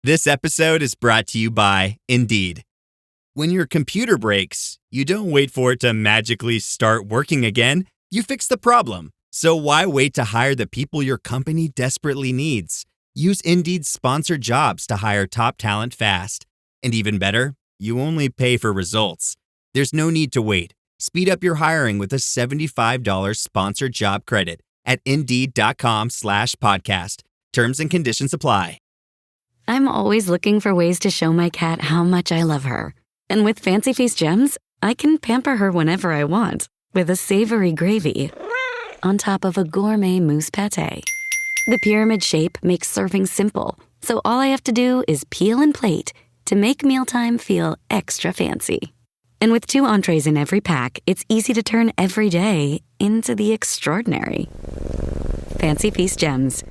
This episode is brought to you by Indeed. When your computer breaks, you don't wait for it to magically start working again. You fix the problem. So why wait to hire the people your company desperately needs? Use Indeed's sponsored jobs to hire top talent fast. And even better, you only pay for results. There's no need to wait. Speed up your hiring with a $75 sponsored job credit at Indeed.com/podcast. Terms and conditions apply. I'm always looking for ways to show my cat how much I love her. And with Fancy Feast gems, I can pamper her whenever I want with a savory gravy on top of a gourmet mousse pâté. The pyramid shape makes serving simple, so all I have to do is peel and plate to make mealtime feel extra fancy. And with 2 entrees in every pack, it's easy to turn every day into the extraordinary. Fancy Feast gems.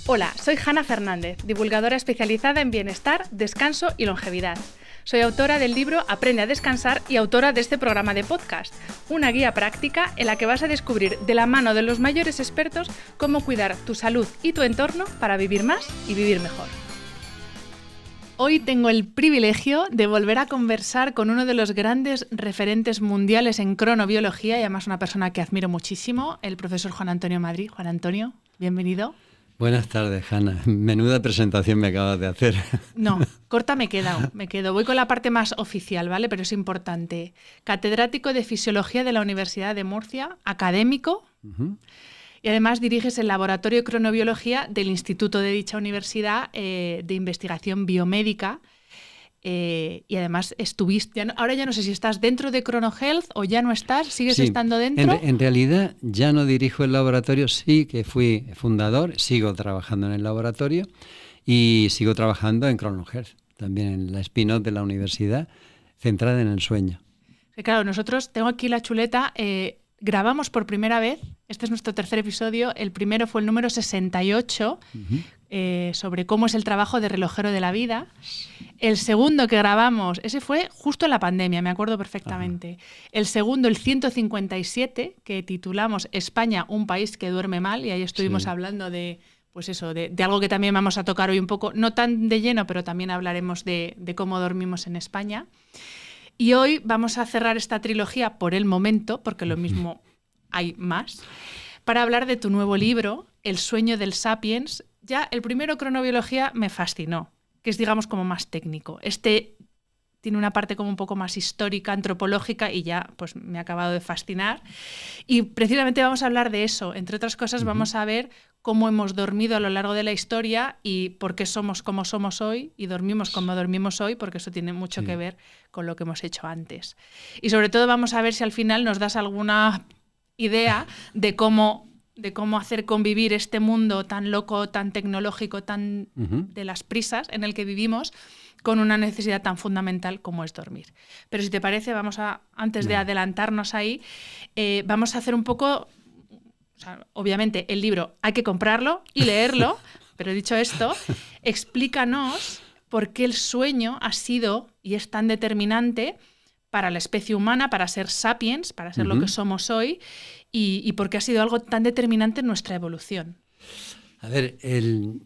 Hola, soy Hanna Fernández, divulgadora especializada en bienestar, descanso y longevidad. Soy autora del libro Aprende a descansar y autora de este programa de podcast, una guía práctica en la que vas a descubrir de la mano de los mayores expertos cómo cuidar tu salud y tu entorno para vivir más y vivir mejor. Hoy tengo el privilegio de volver a conversar con uno de los grandes referentes mundiales en cronobiología y además una persona que admiro muchísimo, el profesor Juan Antonio Madrid. Juan Antonio, bienvenido. Buenas tardes, Hanna. Menuda presentación me acabas de hacer. No, corta me quedo. Voy con la parte más oficial, ¿vale? Pero es importante. Catedrático de Fisiología de la Universidad de Murcia, académico, y además diriges el Laboratorio de Cronobiología del Instituto de dicha universidad de Investigación Biomédica. Y además estuviste, ahora ya no sé si estás dentro de ChronoHealth o ya no estás, ¿sigues estando dentro? En realidad ya no dirijo el laboratorio, sí que fui fundador, sigo trabajando en el laboratorio y sigo trabajando en ChronoHealth, también en la spin-off de la universidad, centrada en el sueño. Claro, nosotros, tengo aquí la chuleta, grabamos por primera vez, este es nuestro tercer episodio, el primero fue el número 68, sobre cómo es el trabajo de relojero de la vida. El segundo que grabamos, ese fue justo en la pandemia, me acuerdo perfectamente. Ajá. El segundo, el 157, que titulamos España, un país que duerme mal, y ahí estuvimos hablando de, pues eso, de algo que también vamos a tocar hoy un poco, no tan de lleno, pero también hablaremos de cómo dormimos en España. Y hoy vamos a cerrar esta trilogía por el momento, porque lo mismo hay más, para hablar de tu nuevo libro, El sueño del Sapiens. Ya el primero, Cronobiología, me fascinó, que es, digamos, como más técnico. Este tiene una parte como un poco más histórica, antropológica, y ya pues me ha acabado de fascinar. Y precisamente vamos a hablar de eso. Entre otras cosas, vamos a ver cómo hemos dormido a lo largo de la historia y por qué somos como somos hoy y dormimos como dormimos hoy, porque eso tiene mucho que ver con lo que hemos hecho antes. Y sobre todo vamos a ver si al final nos das alguna idea de cómo hacer convivir este mundo tan loco, tan tecnológico, tan de las prisas en el que vivimos, con una necesidad tan fundamental como es dormir. Pero si te parece, antes de adelantarnos ahí, vamos a hacer un poco... O sea, obviamente el libro hay que comprarlo y leerlo, pero dicho esto, explícanos por qué el sueño ha sido y es tan determinante para la especie humana, para ser sapiens, para ser lo que somos hoy, y por qué ha sido algo tan determinante en nuestra evolución. A ver, el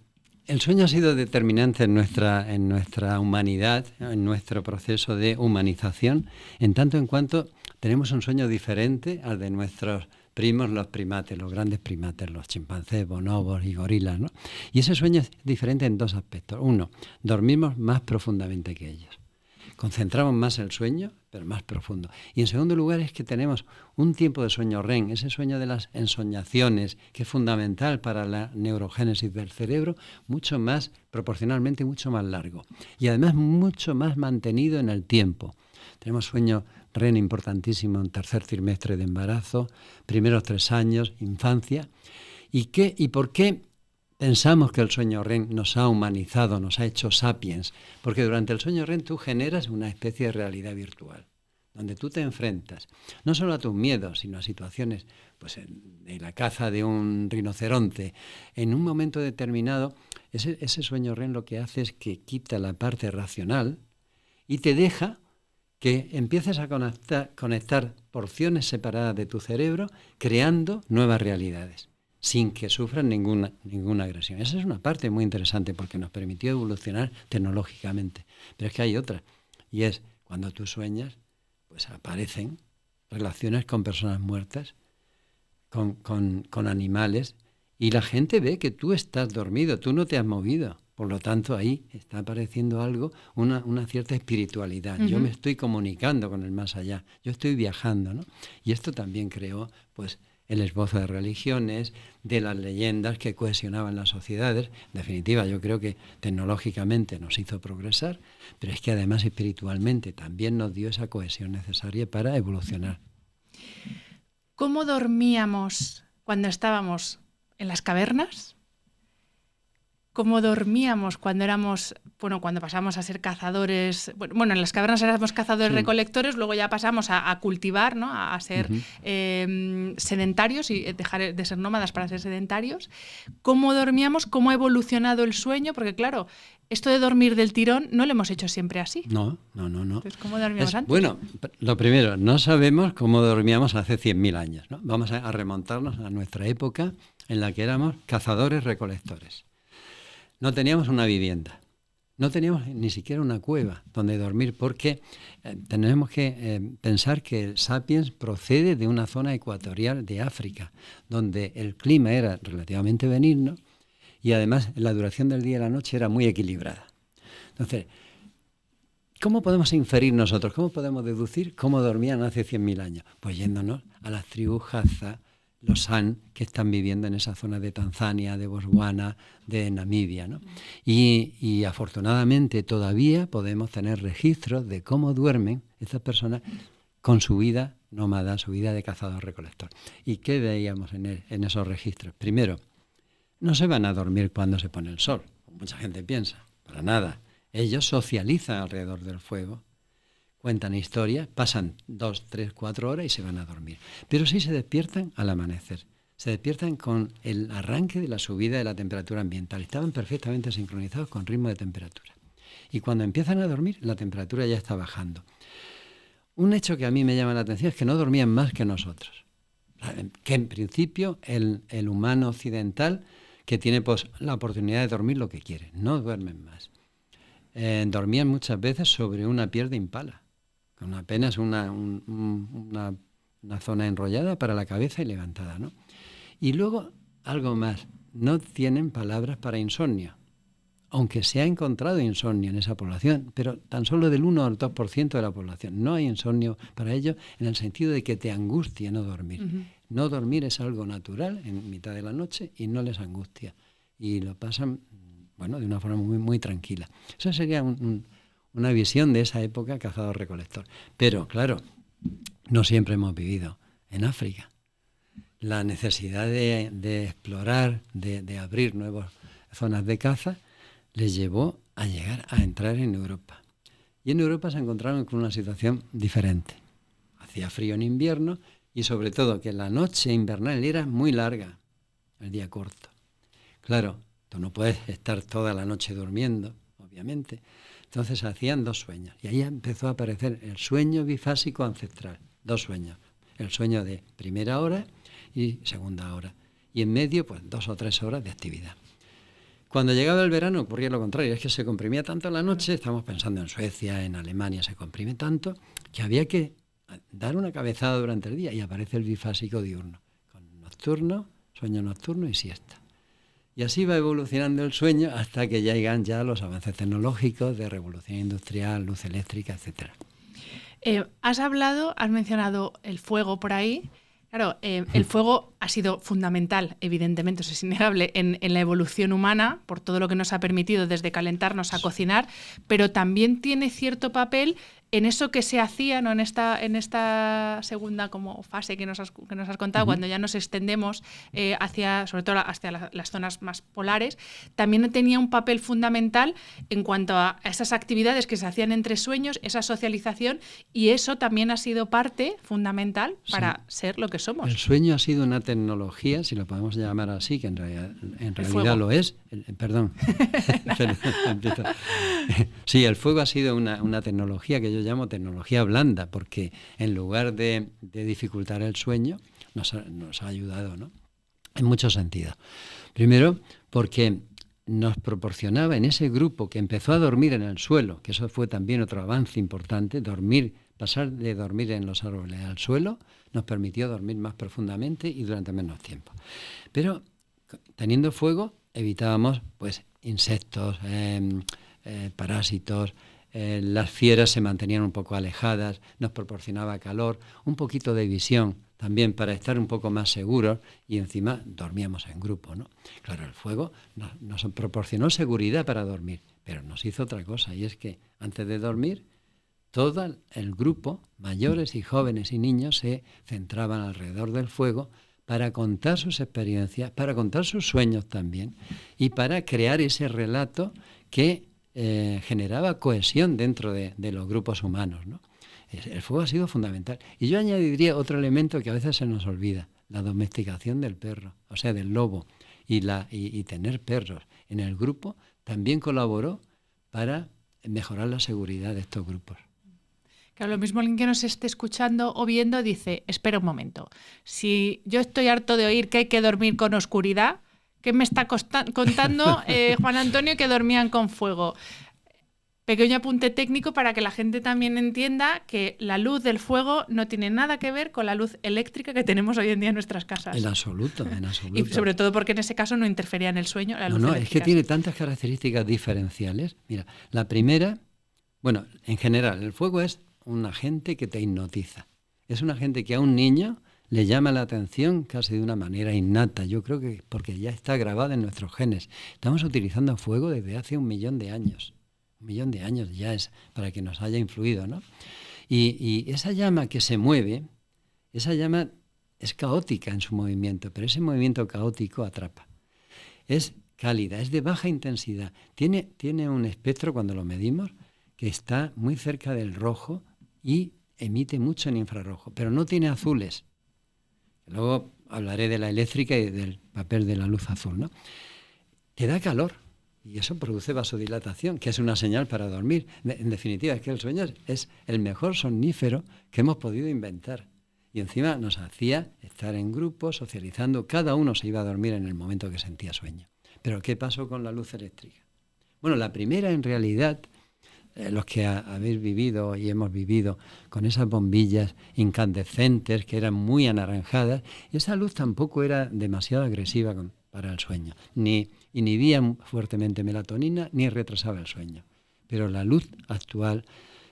sueño ha sido determinante en nuestra humanidad, en nuestro proceso de humanización, en tanto en cuanto tenemos un sueño diferente al de nuestros primos, los primates, los grandes primates, los chimpancés, bonobos y gorilas, ¿no? Y ese sueño es diferente en 2 aspectos. Uno, dormimos más profundamente que ellos. Concentramos más el sueño, pero más profundo. Y en segundo lugar es que tenemos un tiempo de sueño REM, ese sueño de las ensoñaciones, que es fundamental para la neurogénesis del cerebro, proporcionalmente mucho más largo. Y además mucho más mantenido en el tiempo. Tenemos sueño REM importantísimo en tercer trimestre de embarazo, primeros 3 años, infancia. ¿Y por qué pensamos que el sueño REM nos ha humanizado, nos ha hecho sapiens? Porque durante el sueño REM tú generas una especie de realidad virtual, donde tú te enfrentas no solo a tus miedos, sino a situaciones, pues de la caza de un rinoceronte. En un momento determinado, ese sueño REM lo que hace es que quita la parte racional y te deja que empieces a conectar porciones separadas de tu cerebro, creando nuevas realidades. sin que sufran ninguna agresión. Esa es una parte muy interesante porque nos permitió evolucionar tecnológicamente. Pero es que hay otra, y es cuando tú sueñas, pues aparecen relaciones con personas muertas, con animales, y la gente ve que tú estás dormido, tú no te has movido. Por lo tanto, ahí está apareciendo algo, una cierta espiritualidad. Yo me estoy comunicando con el más allá, yo estoy viajando, ¿no? Y esto también creó, pues, el esbozo de religiones, de las leyendas que cohesionaban las sociedades. En definitiva, yo creo que tecnológicamente nos hizo progresar, pero es que además espiritualmente también nos dio esa cohesión necesaria para evolucionar. ¿Cómo dormíamos cuando estábamos en las cavernas? ¿Cómo dormíamos cuando cuando pasamos a ser cazadores? Bueno, en las cavernas éramos cazadores-recolectores, luego ya pasamos a cultivar, ¿no? A ser sedentarios y dejar de ser nómadas para ser sedentarios. ¿Cómo dormíamos? ¿Cómo ha evolucionado el sueño? Porque claro, esto de dormir del tirón no lo hemos hecho siempre así. No. Entonces, ¿cómo dormíamos antes? Bueno, lo primero, no sabemos cómo dormíamos hace 100.000 años, ¿no? Vamos a remontarnos a nuestra época en la que éramos cazadores-recolectores. No teníamos una vivienda, no teníamos ni siquiera una cueva donde dormir, porque tenemos que pensar que el Sapiens procede de una zona ecuatorial de África, donde el clima era relativamente benigno y además la duración del día y la noche era muy equilibrada. Entonces, ¿cómo podemos inferir nosotros, cómo podemos deducir cómo dormían hace 100.000 años? Pues yéndonos a las tribus Hadza, los San, que están viviendo en esa zona de Tanzania, de Botswana, de Namibia, ¿no? Y afortunadamente todavía podemos tener registros de cómo duermen estas personas con su vida nómada, su vida de cazador-recolector. ¿Y qué veíamos en esos registros? Primero, no se van a dormir cuando se pone el sol, como mucha gente piensa, para nada. Ellos socializan alrededor del fuego, cuentan historias, pasan 2, 3, 4 horas y se van a dormir. Pero sí se despiertan al amanecer. Se despiertan con el arranque de la subida de la temperatura ambiental. Estaban perfectamente sincronizados con ritmo de temperatura. Y cuando empiezan a dormir, la temperatura ya está bajando. Un hecho que a mí me llama la atención es que no dormían más que nosotros. Que en principio el humano occidental, que tiene pues la oportunidad de dormir lo que quiere, no duermen más. Dormían muchas veces sobre una piel de impala, con apenas una zona enrollada para la cabeza y levantada, ¿no? Y luego, algo más, no tienen palabras para insomnio, aunque se ha encontrado insomnio en esa población, pero tan solo del 1 al 2% de la población. No hay insomnio para ellos en el sentido de que te angustia no dormir. Uh-huh. No dormir es algo natural en mitad de la noche y no les angustia. Y lo pasan, bueno, de una forma muy, muy tranquila. Eso sería una visión de esa época cazador-recolector. Pero, claro, no siempre hemos vivido en África. La necesidad de explorar, de abrir nuevas zonas de caza, les llevó a llegar a entrar en Europa. Y en Europa se encontraron con una situación diferente. Hacía frío en invierno y sobre todo que la noche invernal era muy larga, el día corto. Claro, tú no puedes estar toda la noche durmiendo, obviamente. Entonces hacían 2 sueños y ahí empezó a aparecer el sueño bifásico ancestral. 2 sueños. El sueño de primera hora y segunda hora. Y en medio, pues 2 o 3 horas de actividad. Cuando llegaba el verano ocurría lo contrario, es que se comprimía tanto la noche, estamos pensando en Suecia, en Alemania, se comprime tanto, que había que dar una cabezada durante el día y aparece el bifásico diurno, con nocturno, sueño nocturno y siesta. Y así va evolucionando el sueño hasta que llegan ya los avances tecnológicos de revolución industrial, luz eléctrica, etc. Has mencionado el fuego por ahí. Claro, el fuego ha sido fundamental, evidentemente, eso es innegable, en la evolución humana, por todo lo que nos ha permitido desde calentarnos a cocinar, pero también tiene cierto papel en eso que se hacía, ¿no? en esta segunda como fase que nos has contado, uh-huh. Cuando ya nos extendemos sobre todo hacia las zonas más polares, también tenía un papel fundamental en cuanto a esas actividades que se hacían entre sueños, esa socialización, y eso también ha sido parte fundamental para ser lo que somos. El sueño ha sido una tecnología, si lo podemos llamar así, que en realidad lo es. Perdón. Sí, el fuego ha sido una tecnología que yo llamo tecnología blanda, porque en lugar de dificultar el sueño, nos ha ayudado, ¿no? en muchos sentidos. Primero, porque nos proporcionaba en ese grupo que empezó a dormir en el suelo, que eso fue también otro avance importante, pasar de dormir en los árboles al suelo, nos permitió dormir más profundamente y durante menos tiempo. Pero teniendo fuego evitábamos pues insectos, parásitos, las fieras se mantenían un poco alejadas, nos proporcionaba calor, un poquito de visión también para estar un poco más seguros y encima dormíamos en grupo, ¿no? Claro, el fuego nos proporcionó seguridad para dormir, pero nos hizo otra cosa, y es que antes de dormir todo el grupo, mayores y jóvenes y niños, se centraban alrededor del fuego para contar sus experiencias, para contar sus sueños también y para crear ese relato que generaba cohesión dentro de los grupos humanos, ¿no? El fuego ha sido fundamental. Y yo añadiría otro elemento que a veces se nos olvida, la domesticación del perro, o sea, del lobo, y tener perros en el grupo también colaboró para mejorar la seguridad de estos grupos. Claro, lo mismo alguien que nos esté escuchando o viendo dice, espera un momento, si yo estoy harto de oír que hay que dormir con oscuridad, ¿qué me está contando Juan Antonio que dormían con fuego? Pequeño apunte técnico para que la gente también entienda que la luz del fuego no tiene nada que ver con la luz eléctrica que tenemos hoy en día en nuestras casas. En absoluto, en absoluto. Y sobre todo porque en ese caso no interfería en el sueño la luz eléctrica. eléctrica. Es que tiene tantas características diferenciales. Mira, la primera, bueno, en general, el fuego es un agente que te hipnotiza. Es un agente que a un niño le llama la atención casi de una manera innata. Yo creo que porque ya está grabado en nuestros genes. Estamos utilizando fuego desde hace 1 millón de años. 1 millón de años ya es para que nos haya influido, ¿no? Y esa llama que se mueve, esa llama es caótica en su movimiento, pero ese movimiento caótico atrapa. Es cálida, es de baja intensidad. Tiene un espectro, cuando lo medimos, que está muy cerca del rojo y emite mucho en infrarrojo, pero no tiene azules. Luego hablaré de la eléctrica y del papel de la luz azul, ¿no? Te da calor y eso produce vasodilatación, que es una señal para dormir. En definitiva, es que el sueño es el mejor somnífero que hemos podido inventar. Y encima nos hacía estar en grupo, socializando. Cada uno se iba a dormir en el momento que sentía sueño. Pero ¿qué pasó con la luz eléctrica? Bueno, la primera en realidad, los que habéis vivido y hemos vivido con esas bombillas incandescentes que eran muy anaranjadas, esa luz tampoco era demasiado agresiva para el sueño. Ni inhibía fuertemente melatonina, ni retrasaba el sueño. Pero la luz actual,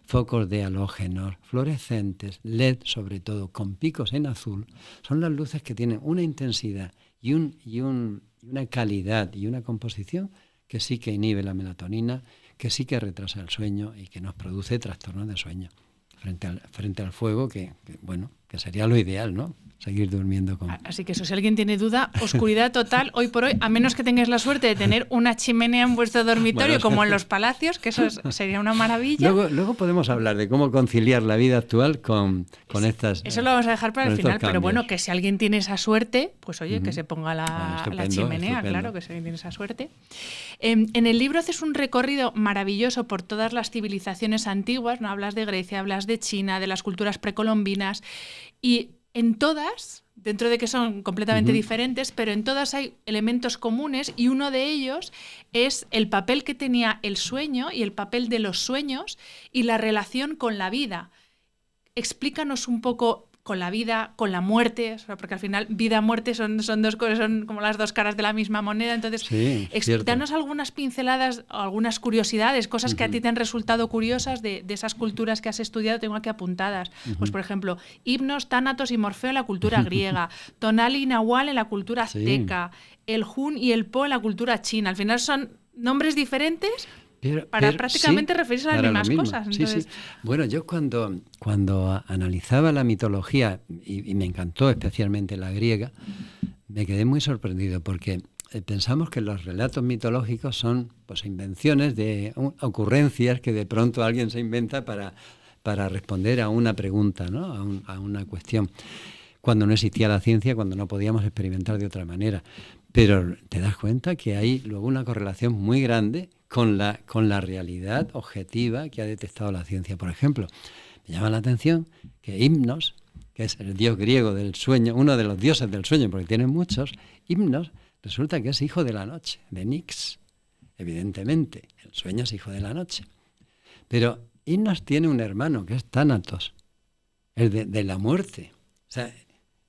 focos de halógenos, fluorescentes, LED sobre todo, con picos en azul, son las luces que tienen una intensidad y una calidad y una composición que sí que inhibe la melatonina, que sí que retrasa el sueño y que nos produce trastornos de sueño frente al fuego, que sería lo ideal, ¿no? Seguir durmiendo con... Así que eso, si alguien tiene duda, oscuridad total hoy por hoy, a menos que tengáis la suerte de tener una chimenea en vuestro dormitorio, como en los palacios, que eso sería una maravilla. Luego podemos hablar de cómo conciliar la vida actual con estas... Eso lo vamos a dejar para el final, pero bueno, que si alguien tiene esa suerte, pues oye, que se ponga la chimenea, estupendo. Claro, que si alguien tiene esa suerte. En el libro haces un recorrido maravilloso por todas las civilizaciones antiguas, ¿no? Hablas de Grecia, hablas de China, de las culturas precolombinas, y en todas, dentro de que son completamente diferentes, pero en todas hay elementos comunes y uno de ellos es el papel que tenía el sueño y el papel de los sueños y la relación con la vida. Explícanos un poco con la vida, con la muerte, o sea, porque al final vida-muerte son dos cosas, son como las dos caras de la misma moneda. Entonces, danos algunas pinceladas, algunas curiosidades, cosas que a ti te han resultado curiosas de esas culturas que has estudiado, tengo aquí apuntadas. Pues, por ejemplo, Hipnos, Tánatos y Morfeo en la cultura griega, Tonali y Nahual en la cultura azteca, el Hun y el Po en la cultura china. Al final son nombres diferentes, para prácticamente referirse a las mismas cosas. Entonces... Sí. Bueno, yo cuando analizaba la mitología, y me encantó especialmente la griega, me quedé muy sorprendido porque pensamos que los relatos mitológicos son pues invenciones de ocurrencias que de pronto alguien se inventa para responder a una pregunta, ¿no? a una cuestión, cuando no existía la ciencia, cuando no podíamos experimentar de otra manera. Pero te das cuenta que hay luego una correlación muy grande con la realidad objetiva que ha detectado la ciencia. Por ejemplo, me llama la atención que Hipnos que es el dios griego del sueño, uno de los dioses del sueño, porque tiene muchos, Himnos, resulta que es hijo de la noche, de Nix. Evidentemente, el sueño es hijo de la noche. Pero Himnos tiene un hermano que es Tánatos, el de la muerte. O sea,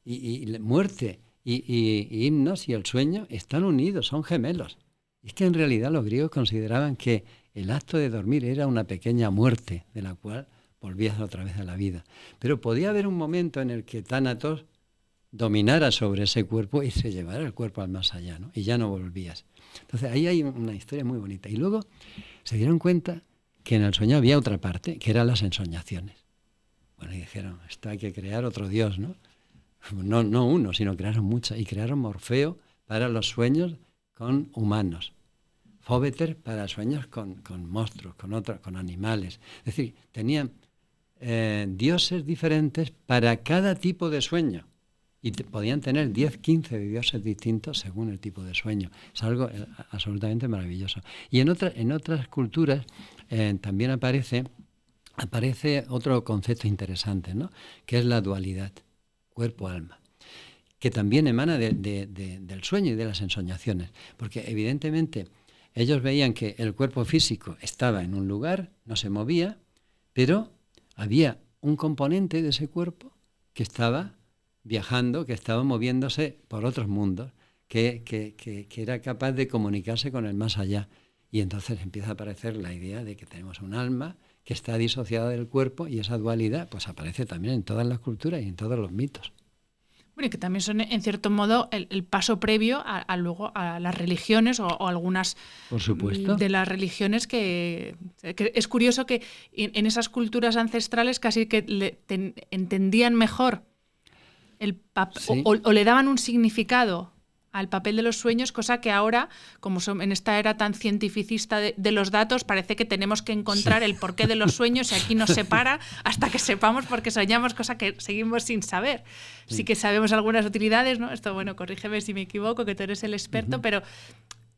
y muerte y Himnos y el sueño están unidos, son gemelos. Y es que en realidad los griegos consideraban que el acto de dormir era una pequeña muerte de la cual volvías otra vez a la vida. Pero podía haber un momento en el que Tánatos dominara sobre ese cuerpo y se llevara el cuerpo al más allá, ¿no? Y ya no volvías. Entonces ahí hay una historia muy bonita. Y luego se dieron cuenta que en el sueño había otra parte, que eran las ensoñaciones. Bueno, y dijeron, esto hay que crear otro dios, ¿no? No uno, sino crearon muchos. Y crearon Morfeo para los sueños con humanos. Fóbeter para sueños con monstruos, con animales. Es decir, tenían dioses diferentes para cada tipo de sueño. Y podían tener 10, 15 dioses distintos según el tipo de sueño. Es algo absolutamente maravilloso. Y en otras culturas también aparece otro concepto interesante, ¿no? Que es la dualidad, cuerpo-alma, que también emana del sueño y de las ensoñaciones. Porque evidentemente ellos veían que el cuerpo físico estaba en un lugar, no se movía, pero había un componente de ese cuerpo que estaba viajando, que estaba moviéndose por otros mundos, que era capaz de comunicarse con el más allá. Y entonces empieza a aparecer la idea de que tenemos un alma que está disociada del cuerpo, y esa dualidad pues aparece también en todas las culturas y en todos los mitos. Bueno, y que también son, en cierto modo, el paso previo luego a las religiones o algunas, por supuesto, de las religiones que es curioso que en esas culturas ancestrales casi que entendían mejor sí, o le daban un significado al papel de los sueños, cosa que ahora, como en esta era tan cientificista de los datos, parece que tenemos que encontrar el porqué de los sueños y aquí nos separa hasta que sepamos por qué soñamos, cosa que seguimos sin saber. Sí que sabemos algunas utilidades, ¿no? Esto, bueno, corrígeme si me equivoco, que tú eres el experto, pero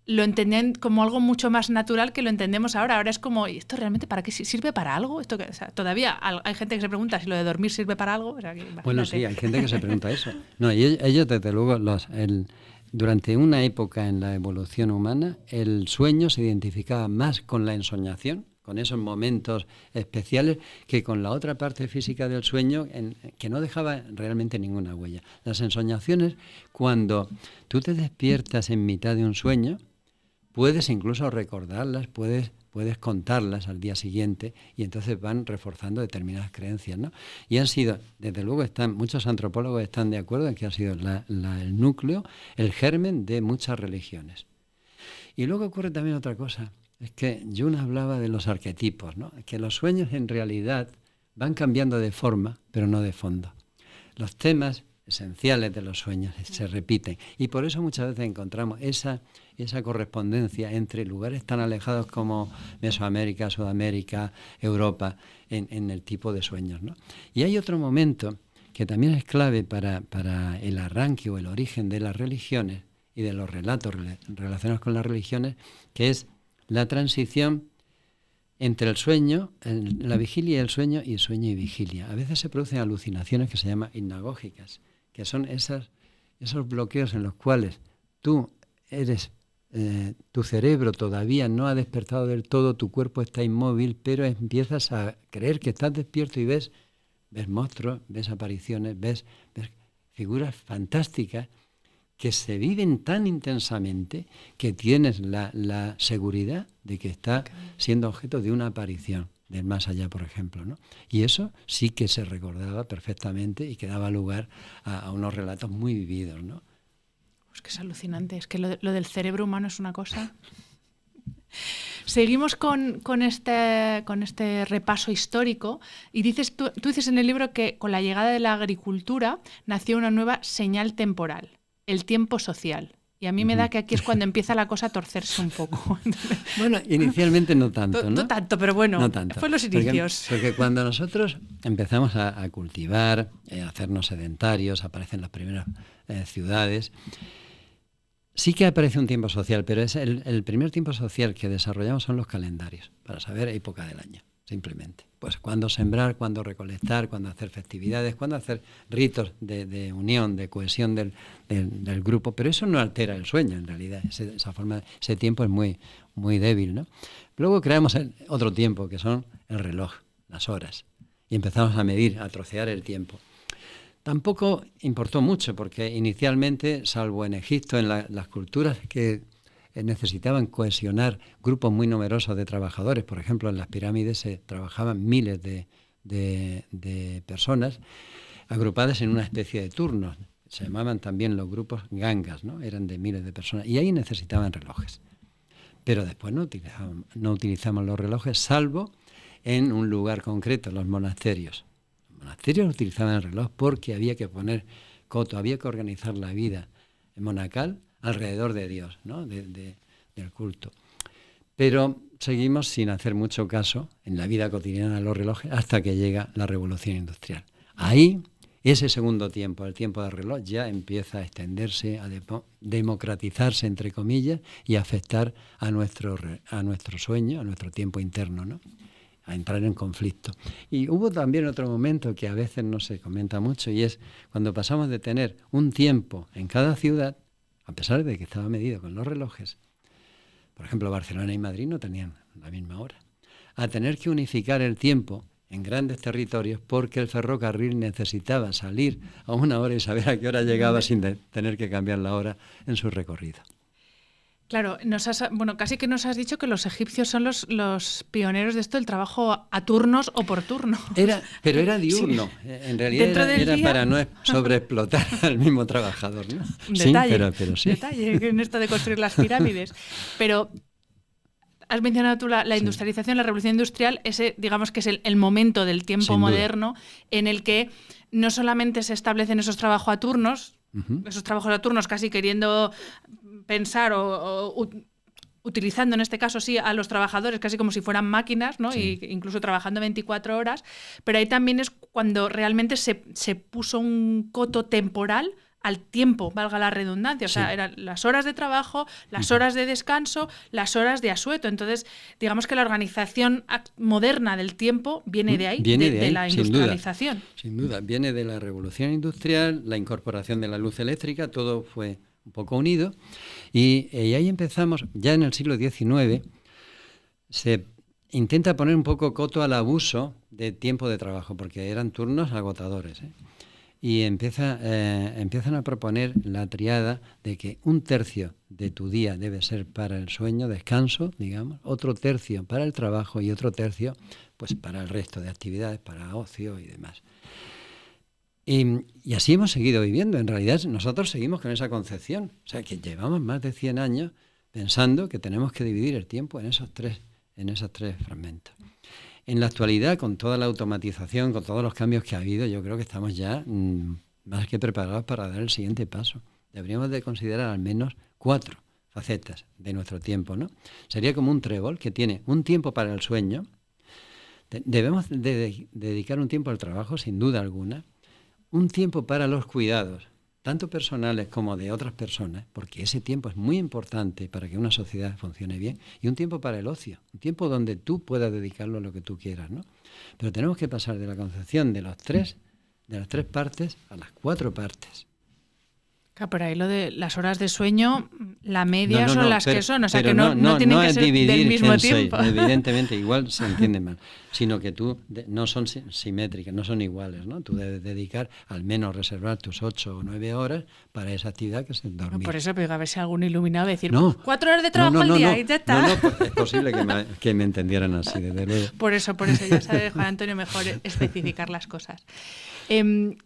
lo entendían como algo mucho más natural que lo entendemos ahora. Ahora es como, ¿y esto realmente para qué sirve para algo? Esto o sea, todavía hay gente que se pregunta si lo de dormir sirve para algo. O sea, bueno, sí, hay gente que se pregunta eso. No, y ellos desde luego, durante una época en la evolución humana, el sueño se identificaba más con la ensoñación, con esos momentos especiales, que con la otra parte física del sueño, que no dejaba realmente ninguna huella. Las ensoñaciones, cuando tú te despiertas en mitad de un sueño, puedes incluso recordarlas, puedes contarlas al día siguiente, y entonces van reforzando determinadas creencias, ¿no? Y han sido, desde luego, muchos antropólogos están de acuerdo en que ha sido el núcleo, el germen de muchas religiones. Y luego ocurre también otra cosa, es que Jung hablaba de los arquetipos, ¿no? Que los sueños en realidad van cambiando de forma, pero no de fondo. Los temas esenciales de los sueños se repiten, y por eso muchas veces encontramos esa correspondencia entre lugares tan alejados como Mesoamérica, Sudamérica, Europa, en el tipo de sueños, ¿no? Y hay otro momento que también es clave para el arranque o el origen de las religiones y de los relatos relacionados con las religiones, que es la transición entre el sueño, la vigilia y el sueño y vigilia. A veces se producen alucinaciones que se llaman hipnagógicas, que son esos bloqueos en los cuales tu cerebro todavía no ha despertado del todo, tu cuerpo está inmóvil, pero empiezas a creer que estás despierto y ves monstruos, ves apariciones, ves figuras fantásticas que se viven tan intensamente que tienes la seguridad de que está siendo objeto de una aparición del más allá, por ejemplo, ¿no? Y eso sí que se recordaba perfectamente y que daba lugar a unos relatos muy vividos, ¿no? Es que es alucinante, es que lo del cerebro humano es una cosa. Seguimos con este repaso histórico, y tú dices en el libro que con la llegada de la agricultura nació una nueva señal temporal, el tiempo social. Y a mí me da que aquí es cuando empieza la cosa a torcerse un poco. Bueno, inicialmente no tanto, ¿no? No tanto, pero bueno, no tanto. Fue los inicios. Porque cuando nosotros empezamos a cultivar, a hacernos sedentarios, aparecen las primeras ciudades, sí que aparece un tiempo social, pero es el primer tiempo social que desarrollamos son los calendarios, para saber época del año. simplemente. Pues cuándo sembrar, cuándo recolectar, cuándo hacer festividades, cuándo hacer ritos de unión, de cohesión del grupo, pero eso no altera el sueño en realidad, ese tiempo es muy, muy débil, ¿no? Luego creamos otro tiempo, que son el reloj, las horas, y empezamos a medir, a trocear el tiempo. Tampoco importó mucho, porque inicialmente, salvo en Egipto, en las culturas que necesitaban cohesionar grupos muy numerosos de trabajadores, por ejemplo, en las pirámides se trabajaban miles de personas agrupadas en una especie de turnos, se llamaban también los grupos gangas, ¿no? Eran de miles de personas, y ahí necesitaban relojes. Pero después no utilizamos los relojes, salvo en un lugar concreto, los monasterios. Los monasterios utilizaban el reloj porque había que poner coto, había que organizar la vida monacal alrededor de Dios, ¿no? del culto. Pero seguimos sin hacer mucho caso en la vida cotidiana de los relojes hasta que llega la revolución industrial. Ahí, ese segundo tiempo, el tiempo del reloj, ya empieza a extenderse, a democratizarse, entre comillas, y a afectar a nuestro sueño, a nuestro tiempo interno, ¿no? A entrar en conflicto. Y hubo también otro momento que a veces no se comenta mucho, y es cuando pasamos de tener un tiempo en cada ciudad, a pesar de que estaba medido con los relojes, por ejemplo, Barcelona y Madrid no tenían la misma hora, a tener que unificar el tiempo en grandes territorios porque el ferrocarril necesitaba salir a una hora y saber a qué hora llegaba sin tener que cambiar la hora en su recorrido. Claro, casi que nos has dicho que los egipcios son los pioneros de esto del trabajo a turnos o por turno. Pero era diurno. Sí. En realidad era para no sobreexplotar al mismo trabajador, ¿no? Detalle, pero sí. Detalle en esto de construir las pirámides. Pero has mencionado tú la industrialización, la revolución industrial, ese digamos que es el momento del tiempo moderno en el que no solamente se establecen esos trabajos a turnos, esos trabajos a turnos casi queriendo pensar o utilizando en este caso sí a los trabajadores casi como si fueran máquinas, ¿no? Sí. Y incluso trabajando 24 horas, pero ahí también es cuando realmente se puso un coto temporal al tiempo, valga la redundancia, o sea, eran las horas de trabajo, las horas de descanso, las horas de asueto. Entonces, digamos que la organización moderna del tiempo viene de ahí, de la industrialización. Sin duda, viene de la revolución industrial, la incorporación de la luz eléctrica, todo fue un poco unido, y ahí empezamos, ya en el siglo XIX, se intenta poner un poco coto al abuso de tiempo de trabajo, porque eran turnos agotadores, y empiezan a proponer la triada de que 1/3 de tu día debe ser para el sueño, descanso, digamos, otro tercio para el trabajo y otro tercio pues para el resto de actividades, para ocio y demás. Y así hemos seguido viviendo. En realidad nosotros seguimos con esa concepción. O sea, que llevamos más de 100 años pensando que tenemos que dividir el tiempo en esos tres fragmentos. En la actualidad, con toda la automatización, con todos los cambios que ha habido, yo creo que estamos ya más que preparados para dar el siguiente paso. Deberíamos de considerar al menos 4 facetas de nuestro tiempo, ¿no? Sería como un trébol que tiene un tiempo para el sueño. Debemos de dedicar un tiempo al trabajo, sin duda alguna. Un tiempo para los cuidados, tanto personales como de otras personas, porque ese tiempo es muy importante para que una sociedad funcione bien, y un tiempo para el ocio, un tiempo donde tú puedas dedicarlo a lo que tú quieras, ¿no? Pero tenemos que pasar de la concepción de las tres partes a las 4 partes. Claro, pero ahí lo de las horas de sueño, la media son las que son, o sea que no tienen que ser del mismo tiempo. Evidentemente, igual se entiende mal, sino que no son simétricas, no son iguales, ¿no? Tú debes dedicar, al menos reservar tus 8 o 9 horas para esa actividad que es dormir. No, por eso, pero a ver si algún iluminado va a decir, no, 4 horas de trabajo al día y ya está. No, es posible que me entendieran así, desde luego. Por eso, ya sabe Juan Antonio mejor especificar las cosas.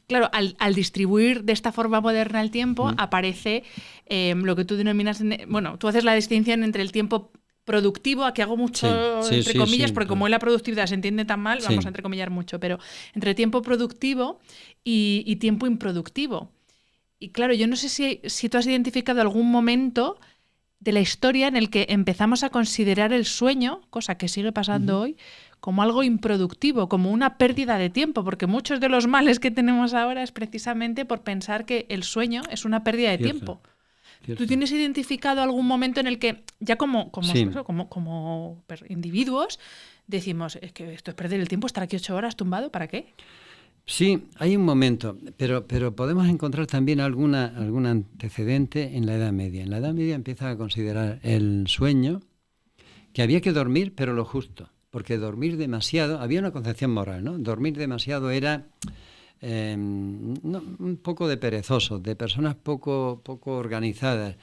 Claro, al distribuir de esta forma moderna el tiempo, aparece lo que tú denominas, tú haces la distinción entre el tiempo productivo, aquí hago mucho entre comillas, porque como en la productividad se entiende tan mal, vamos a entrecomillar mucho, pero entre tiempo productivo y tiempo improductivo. Y claro, yo no sé si tú has identificado algún momento de la historia en el que empezamos a considerar el sueño, cosa que sigue pasando hoy, como algo improductivo, como una pérdida de tiempo, porque muchos de los males que tenemos ahora es precisamente por pensar que el sueño es una pérdida de tiempo. ¿Tú tienes identificado algún momento en el que ya como individuos decimos, es que esto es perder el tiempo, estar aquí 8 horas tumbado, ¿para qué? Sí, hay un momento, pero podemos encontrar también algún antecedente en la Edad Media. En la Edad Media empieza a considerar el sueño que había que dormir, pero lo justo, porque dormir demasiado, había una concepción moral, ¿no? Dormir demasiado era un poco de perezosos, de personas poco organizadas.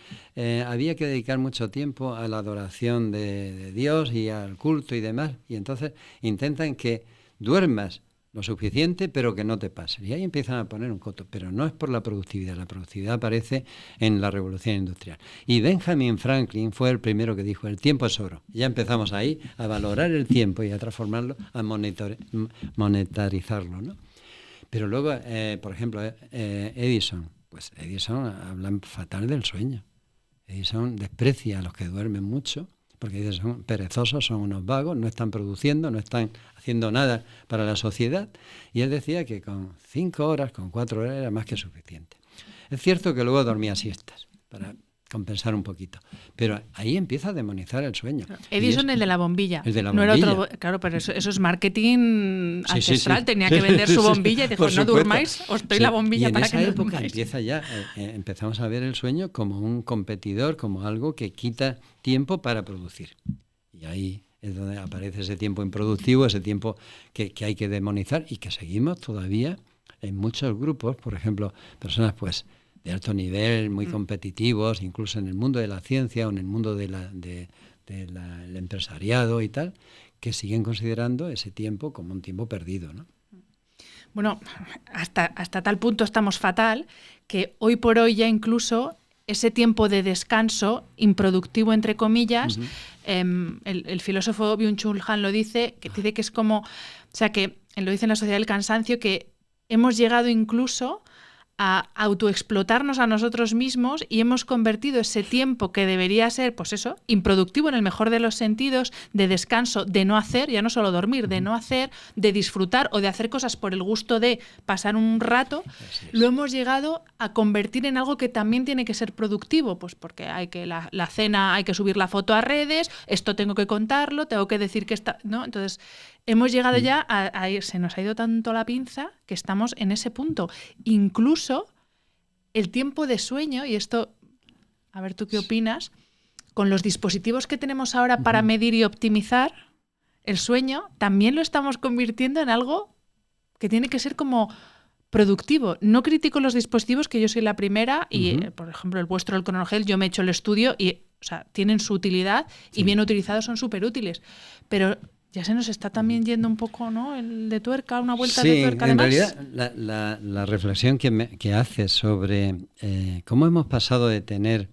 Había que dedicar mucho tiempo a la adoración de Dios y al culto y demás, y entonces intentan que duermas lo suficiente, pero que no te pase. Y ahí empiezan a poner un coto, pero no es por la productividad aparece en la Revolución Industrial. Y Benjamin Franklin fue el primero que dijo, el tiempo es oro. Ya empezamos ahí a valorar el tiempo y a transformarlo, a monetarizarlo, ¿no? Pero luego, por ejemplo, Edison, pues Edison habla fatal del sueño. Edison desprecia a los que duermen mucho, porque dice, son perezosos, son unos vagos, no están produciendo, no están haciendo nada para la sociedad. Y él decía que con 5 horas, con 4 horas era más que suficiente. Es cierto que luego dormía siestas para compensar un poquito, pero ahí empieza a demonizar el sueño. Edison, el de la bombilla. El de la bombilla. Era otro, claro, pero eso es marketing ancestral. Sí. Tenía que vender su bombilla y dijo, no durmáis, os doy la bombilla para que no durmáis. Empieza ya, empezamos a ver el sueño como un competidor, como algo que quita tiempo para producir. Y ahí es donde aparece ese tiempo improductivo, ese tiempo que hay que demonizar y que seguimos todavía en muchos grupos, por ejemplo, personas pues de alto nivel, muy competitivos, incluso en el mundo de la ciencia o en el mundo del empresariado y tal, que siguen considerando ese tiempo como un tiempo perdido, ¿no? Bueno, hasta tal punto estamos fatal que hoy por hoy ya incluso ese tiempo de descanso improductivo, entre comillas, el filósofo Byung-Chul Han lo dice, que es como, o sea, que lo dice en la Sociedad del Cansancio, que hemos llegado incluso a autoexplotarnos a nosotros mismos y hemos convertido ese tiempo que debería ser, pues eso, improductivo en el mejor de los sentidos, de descanso, de no hacer, ya no solo dormir, de no hacer, de disfrutar o de hacer cosas por el gusto de pasar un rato, lo hemos llegado a convertir en algo que también tiene que ser productivo, pues porque hay que la cena, hay que subir la foto a redes, esto tengo que contarlo, tengo que decir que está, ¿no? Entonces, hemos llegado ya a ir, se nos ha ido tanto la pinza que estamos en ese punto. Incluso el tiempo de sueño, y esto, a ver tú qué opinas, con los dispositivos que tenemos ahora para medir y optimizar el sueño, también lo estamos convirtiendo en algo que tiene que ser como productivo. No critico los dispositivos, que yo soy la primera, y por ejemplo el vuestro, el Chronogel, yo me he hecho el estudio y, o sea, tienen su utilidad y bien utilizados son súper útiles. Pero ya se nos está también yendo un poco, ¿no? El de tuerca, una vuelta de tuerca. Sí, en realidad la reflexión que haces sobre cómo hemos pasado de tener,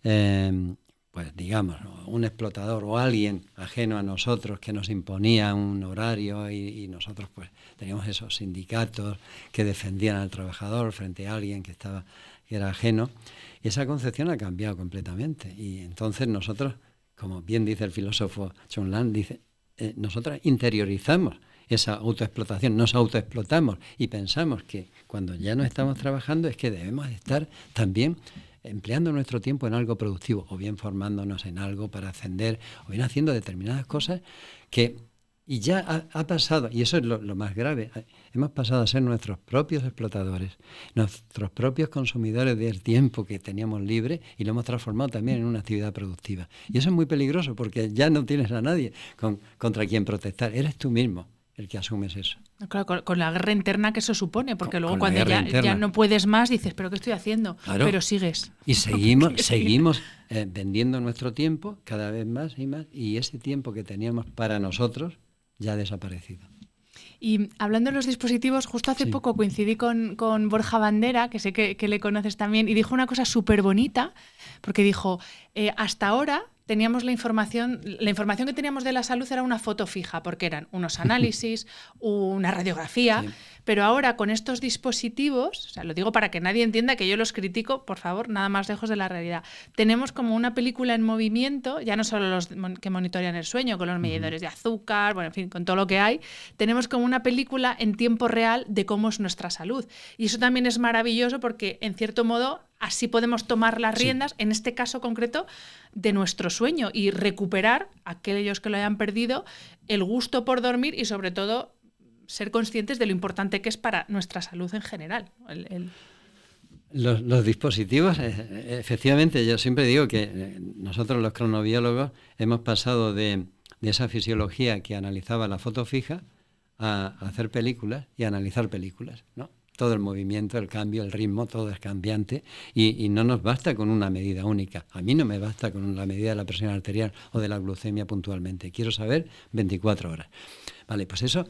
pues digamos, un explotador o alguien ajeno a nosotros que nos imponía un horario y nosotros pues teníamos esos sindicatos que defendían al trabajador frente a alguien que era ajeno, y esa concepción ha cambiado completamente. Y entonces nosotros, como bien dice el filósofo Chun Lan, dice, nosotros interiorizamos esa autoexplotación, nos autoexplotamos y pensamos que cuando ya no estamos trabajando es que debemos estar también empleando nuestro tiempo en algo productivo, o bien formándonos en algo para ascender, o bien haciendo determinadas cosas que, y ya ha pasado, y eso es lo más grave, hemos pasado a ser nuestros propios explotadores, nuestros propios consumidores del tiempo que teníamos libre, y lo hemos transformado también en una actividad productiva. Y eso es muy peligroso porque ya no tienes a nadie contra quien protestar, eres tú mismo el que asumes eso. Claro, con la guerra interna que eso supone, porque luego cuando ya no puedes más dices, ¿pero qué estoy haciendo? Claro. Pero sigues. Y seguimos vendiendo nuestro tiempo cada vez más y más, y ese tiempo que teníamos para nosotros ya ha desaparecido. Y hablando de los dispositivos, justo hace poco coincidí con Borja Bandera, que sé que le conoces también, y dijo una cosa súper bonita, porque dijo, hasta ahora teníamos la información que teníamos de la salud era una foto fija, porque eran unos análisis, una radiografía, pero ahora con estos dispositivos, o sea, lo digo para que nadie entienda que yo los critico, por favor, nada más lejos de la realidad. Tenemos como una película en movimiento, ya no solo los que monitorean el sueño, con los medidores de azúcar, bueno, en fin, con todo lo que hay, tenemos como una película en tiempo real de cómo es nuestra salud. Y eso también es maravilloso porque, en cierto modo, así podemos tomar las riendas, en este caso concreto, de nuestro sueño y recuperar, aquellos que lo hayan perdido, el gusto por dormir y sobre todo ser conscientes de lo importante que es para nuestra salud en general. Los dispositivos, efectivamente, yo siempre digo que nosotros los cronobiólogos hemos pasado de esa fisiología que analizaba la foto fija a hacer películas y a analizar películas, ¿no? Todo el movimiento, el cambio, el ritmo, todo es cambiante y no nos basta con una medida única. A mí no me basta con la medida de la presión arterial o de la glucemia puntualmente. Quiero saber 24 horas. Vale, pues eso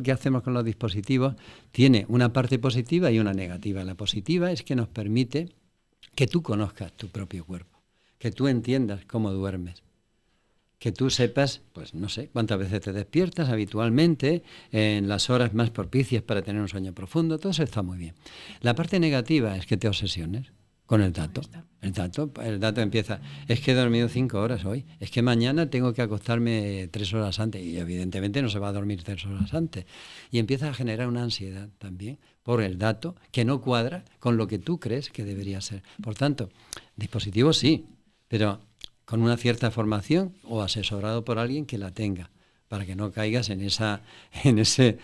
que hacemos con los dispositivos tiene una parte positiva y una negativa. La positiva es que nos permite que tú conozcas tu propio cuerpo, que tú entiendas cómo duermes, que tú sepas, pues no sé, cuántas veces te despiertas habitualmente, en las horas más propicias para tener un sueño profundo, todo eso está muy bien. La parte negativa es que te obsesiones con el dato. El dato empieza, es que he dormido 5 horas hoy, es que mañana tengo que acostarme 3 horas antes, y evidentemente no se va a dormir 3 horas antes. Y empieza a generar una ansiedad también por el dato que no cuadra con lo que tú crees que debería ser. Por tanto, dispositivos sí, pero con una cierta formación o asesorado por alguien que la tenga, para que no caigas en ese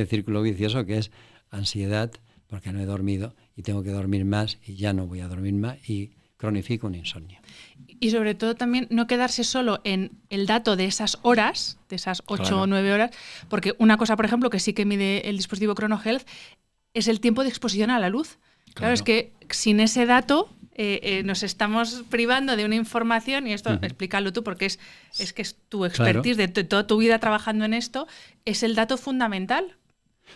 círculo vicioso que es ansiedad, porque no he dormido y tengo que dormir más y ya no voy a dormir más y cronifico un insomnio. Y sobre todo también no quedarse solo en el dato de esas horas, de esas 8 o 9 horas, porque una cosa, por ejemplo, que sí que mide el dispositivo ChronoHealth es el tiempo de exposición a la luz. Claro, es que sin ese dato nos estamos privando de una información, y esto explícalo tú porque es que es tu expertise de toda tu vida trabajando en esto, es el dato fundamental.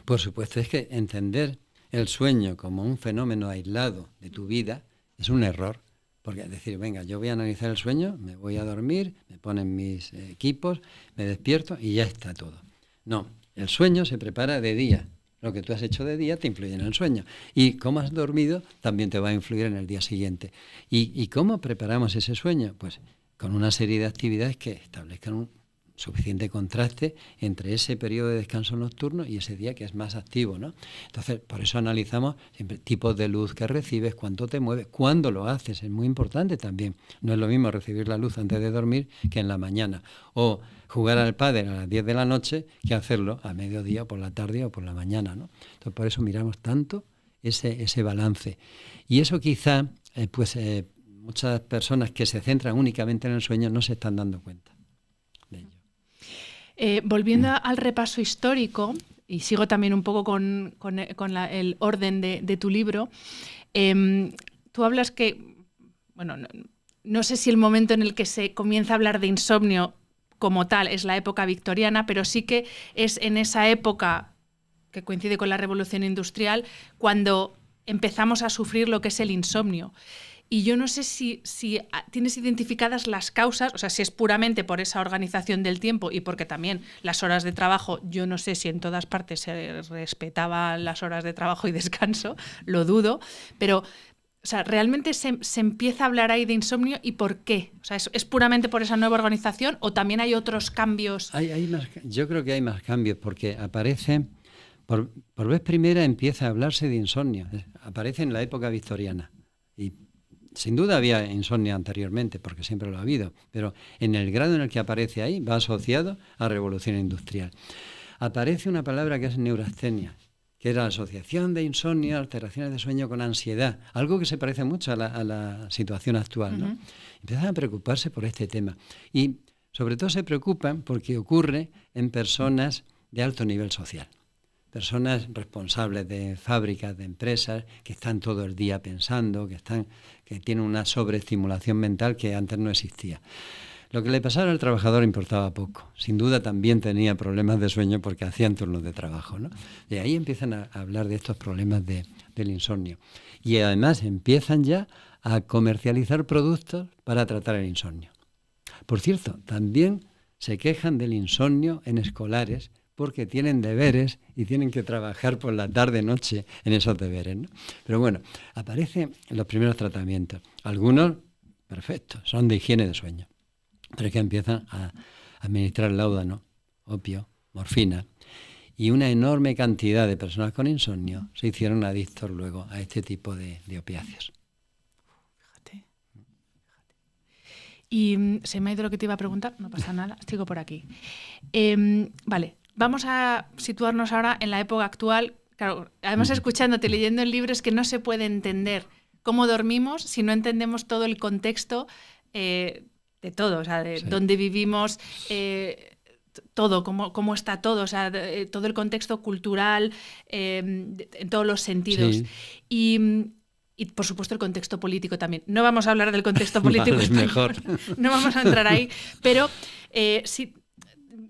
Por supuesto, es que entender el sueño como un fenómeno aislado de tu vida es un error, porque es decir, venga, yo voy a analizar el sueño, me voy a dormir, me ponen mis equipos, me despierto y ya está todo. No, el sueño se prepara de día. Lo que tú has hecho de día te influye en el sueño. Y cómo has dormido también te va a influir en el día siguiente. ¿Y cómo preparamos ese sueño? Pues con una serie de actividades que establezcan un suficiente contraste entre ese periodo de descanso nocturno y ese día que es más activo, ¿no? Entonces, por eso analizamos siempre tipos de luz que recibes, cuánto te mueves, cuándo lo haces, es muy importante también. No es lo mismo recibir la luz antes de dormir que en la mañana, o jugar al pádel a las 10 de la noche que hacerlo a mediodía, por la tarde o por la mañana, ¿no? Entonces, por eso miramos tanto ese balance. Y eso quizá, muchas personas que se centran únicamente en el sueño no se están dando cuenta de ello. Volviendo al repaso histórico, y sigo también un poco con el orden de tu libro, tú hablas que, bueno, no sé si el momento en el que se comienza a hablar de insomnio como tal es la época victoriana, pero sí que es en esa época que coincide con la Revolución Industrial cuando empezamos a sufrir lo que es el insomnio. Y yo no sé si tienes identificadas las causas, o sea, si es puramente por esa organización del tiempo y porque también las horas de trabajo, yo no sé si en todas partes se respetaban las horas de trabajo y descanso, lo dudo, pero o sea, ¿realmente se empieza a hablar ahí de insomnio y por qué? O sea, ¿es puramente por esa nueva organización o también hay otros cambios? Yo creo que hay más cambios porque aparece, por vez primera empieza a hablarse de insomnio, aparece en la época victoriana y sin duda había insomnio anteriormente, porque siempre lo ha habido, pero en el grado en el que aparece ahí va asociado a revolución industrial. Aparece una palabra que es neurastenia, que era la asociación de insomnio, alteraciones de sueño con ansiedad, algo que se parece mucho a la situación actual, ¿no? Empiezan a preocuparse por este tema y sobre todo se preocupan porque ocurre en personas de alto nivel social. Personas responsables de fábricas, de empresas, que están todo el día pensando, que tienen una sobreestimulación mental que antes no existía. Lo que le pasara al trabajador importaba poco. Sin duda también tenía problemas de sueño porque hacían turnos de trabajo, ¿no? Y ahí empiezan a hablar de estos problemas del insomnio. Y además empiezan ya a comercializar productos para tratar el insomnio. Por cierto, también se quejan del insomnio en escolares porque tienen deberes y tienen que trabajar por la tarde-noche en esos deberes, ¿no? Pero bueno, aparecen los primeros tratamientos. Algunos, perfectos, son de higiene de sueño. Pero es que empiezan a administrar láudano, opio, morfina. Y una enorme cantidad de personas con insomnio se hicieron adictos luego a este tipo de opiáceos. Y se me ha ido lo que te iba a preguntar, no pasa nada, sigo por aquí. Vale, vamos a situarnos ahora en la época actual. Claro, además escuchándote, leyendo el libro, es que no se puede entender cómo dormimos si no entendemos todo el contexto de todo, o sea, de dónde vivimos, todo, cómo está todo, o sea, todo el contexto cultural, en todos los sentidos. Sí. Y, por supuesto, el contexto político también. No vamos a hablar del contexto político vale, español, mejor. No vamos a entrar ahí, pero sí,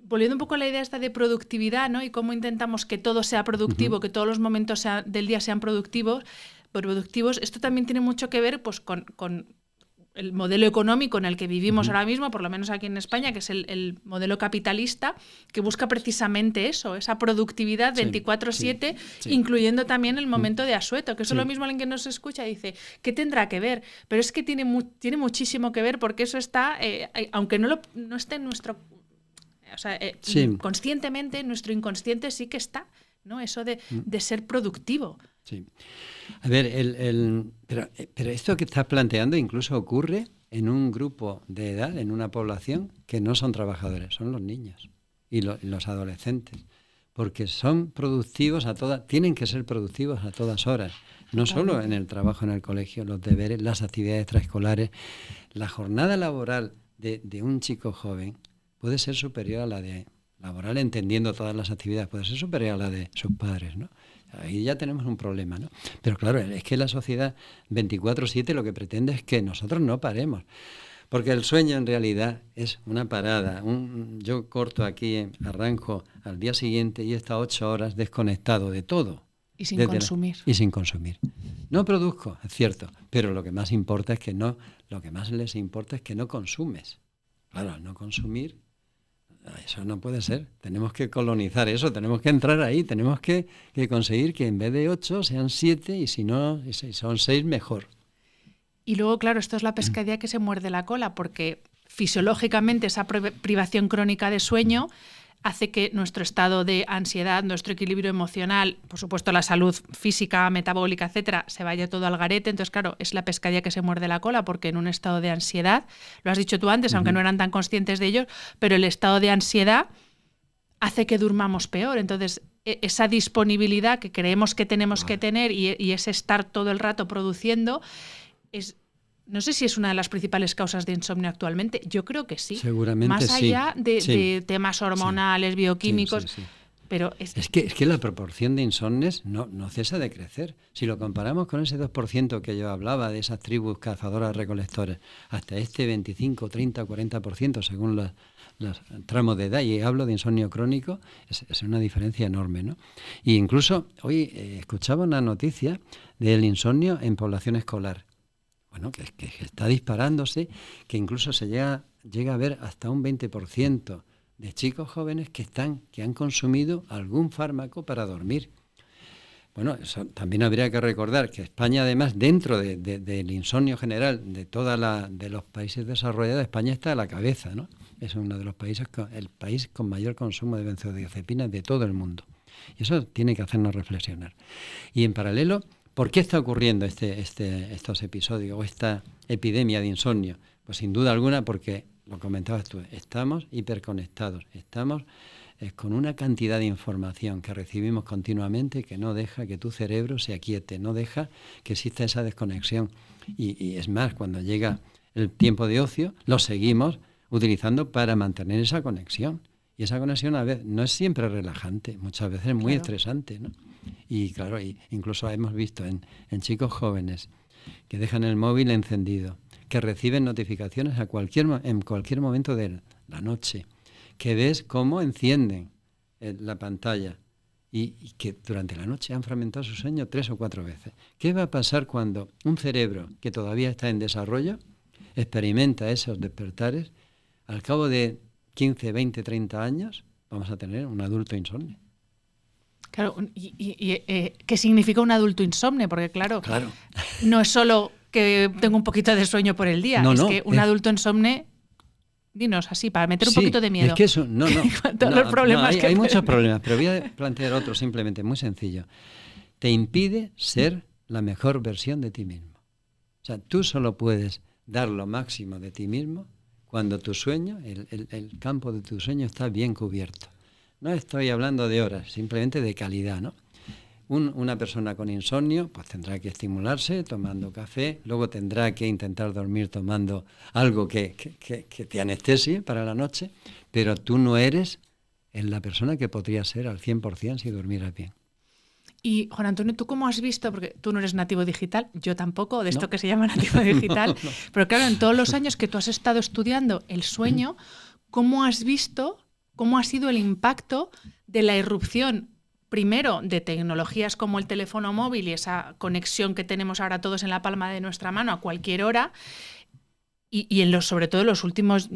volviendo un poco a la idea esta de productividad, ¿no? Y cómo intentamos que todo sea productivo, que todos los momentos del día sean productivos, esto también tiene mucho que ver pues, con el modelo económico en el que vivimos ahora mismo, por lo menos aquí en España, que es el modelo capitalista, que busca precisamente eso, esa productividad 24/7, incluyendo también el momento de asueto, que eso es lo mismo alguien que nos escucha dice, ¿qué tendrá que ver? Pero es que tiene muchísimo que ver porque eso está, aunque no esté en nuestro... O sea, conscientemente, nuestro inconsciente sí que está, ¿no? Eso de ser productivo. Sí. A ver, pero esto que estás planteando incluso ocurre en un grupo de edad, en una población que no son trabajadores, son los niños y los adolescentes, porque son productivos tienen que ser productivos a todas horas, no solo en el trabajo en el colegio, los deberes, las actividades extraescolares. La jornada laboral de un chico joven puede ser superior a la de laboral, entendiendo todas las actividades, puede ser superior a la de sus padres, ¿no? Ahí ya tenemos un problema, ¿no? Pero claro, es que la sociedad 24/7 lo que pretende es que nosotros no paremos. Porque el sueño en realidad es una parada. Yo corto aquí, arranco al día siguiente y he estado 8 horas desconectado de todo. Y sin consumir. Y sin consumir. No produzco, es cierto, pero lo que más importa es que lo que más les importa es que no consumes. Claro, al no consumir, eso no puede ser. Tenemos que colonizar eso, tenemos que entrar ahí, tenemos que conseguir que en vez de 8 sean 7 y si no, si son 6, mejor. Y luego, claro, esto es la pescadilla que se muerde la cola, porque fisiológicamente esa privación crónica de sueño hace que nuestro estado de ansiedad, nuestro equilibrio emocional, por supuesto la salud física, metabólica, etcétera, se vaya todo al garete. Entonces, claro, es la pescadilla que se muerde la cola, porque en un estado de ansiedad, lo has dicho tú antes, aunque no eran tan conscientes de ello, pero el estado de ansiedad hace que durmamos peor. Entonces, esa disponibilidad que creemos que tenemos que tener y ese estar todo el rato produciendo no sé si es una de las principales causas de insomnio actualmente. Yo creo que sí. Seguramente más allá de temas hormonales, bioquímicos. Sí. Pero es que la proporción de insomnes no cesa de crecer. Si lo comparamos con ese 2% que yo hablaba de esas tribus cazadoras-recolectores, hasta este 25, 30, 40% según los tramos de edad, y hablo de insomnio crónico, es una diferencia enorme, ¿no? Y incluso hoy escuchaba una noticia del insomnio en población escolar. Bueno, que está disparándose, que incluso se llega a ver hasta un 20% de chicos jóvenes que han consumido algún fármaco para dormir. Bueno, eso también habría que recordar que España, además, dentro del insomnio general de los países desarrollados, España está a la cabeza, ¿no? Es uno de los países, el país con mayor consumo de benzodiazepinas de todo el mundo. Y eso tiene que hacernos reflexionar. Y en paralelo, ¿por qué está ocurriendo estos episodios o esta epidemia de insomnio? Pues sin duda alguna porque, lo comentabas tú, estamos hiperconectados, estamos con una cantidad de información que recibimos continuamente que no deja que tu cerebro se aquiete, no deja que exista esa desconexión. Y es más, cuando llega el tiempo de ocio, lo seguimos utilizando para mantener esa conexión. Y esa conexión a veces no es siempre relajante, muchas veces es muy estresante, ¿no? Y claro, incluso hemos visto en chicos jóvenes que dejan el móvil encendido, que reciben notificaciones en cualquier momento de la noche, que ves cómo encienden la pantalla y que durante la noche han fragmentado su sueño 3 o 4 veces. ¿Qué va a pasar cuando un cerebro que todavía está en desarrollo experimenta esos despertares? Al cabo de 15, 20, 30 años vamos a tener un adulto insomne. Claro, ¿qué significa un adulto insomne? Porque claro, no es solo que tengo un poquito de sueño por el día, que un adulto insomne, dinos así, para meter un poquito de miedo. Es que eso, los problemas hay muchos problemas, pero voy a plantear otro simplemente, muy sencillo. Te impide ser la mejor versión de ti mismo. O sea, tú solo puedes dar lo máximo de ti mismo cuando tu sueño, el campo de tu sueño está bien cubierto. No estoy hablando de horas, simplemente de calidad, ¿no? Una persona con insomnio pues tendrá que estimularse tomando café, luego tendrá que intentar dormir tomando algo que te anestesie para la noche, pero tú no eres la persona que podrías ser al 100% si durmieras bien. Y, Juan Antonio, ¿tú cómo has visto? Porque tú no eres nativo digital, yo tampoco, de esto No. que se llama nativo digital, pero claro, en todos los años que tú has estado estudiando el sueño, ¿cómo has visto, cómo ha sido el impacto de la irrupción, primero, de tecnologías como el teléfono móvil y esa conexión que tenemos ahora todos en la palma de nuestra mano a cualquier hora, y sobre todo en los últimos,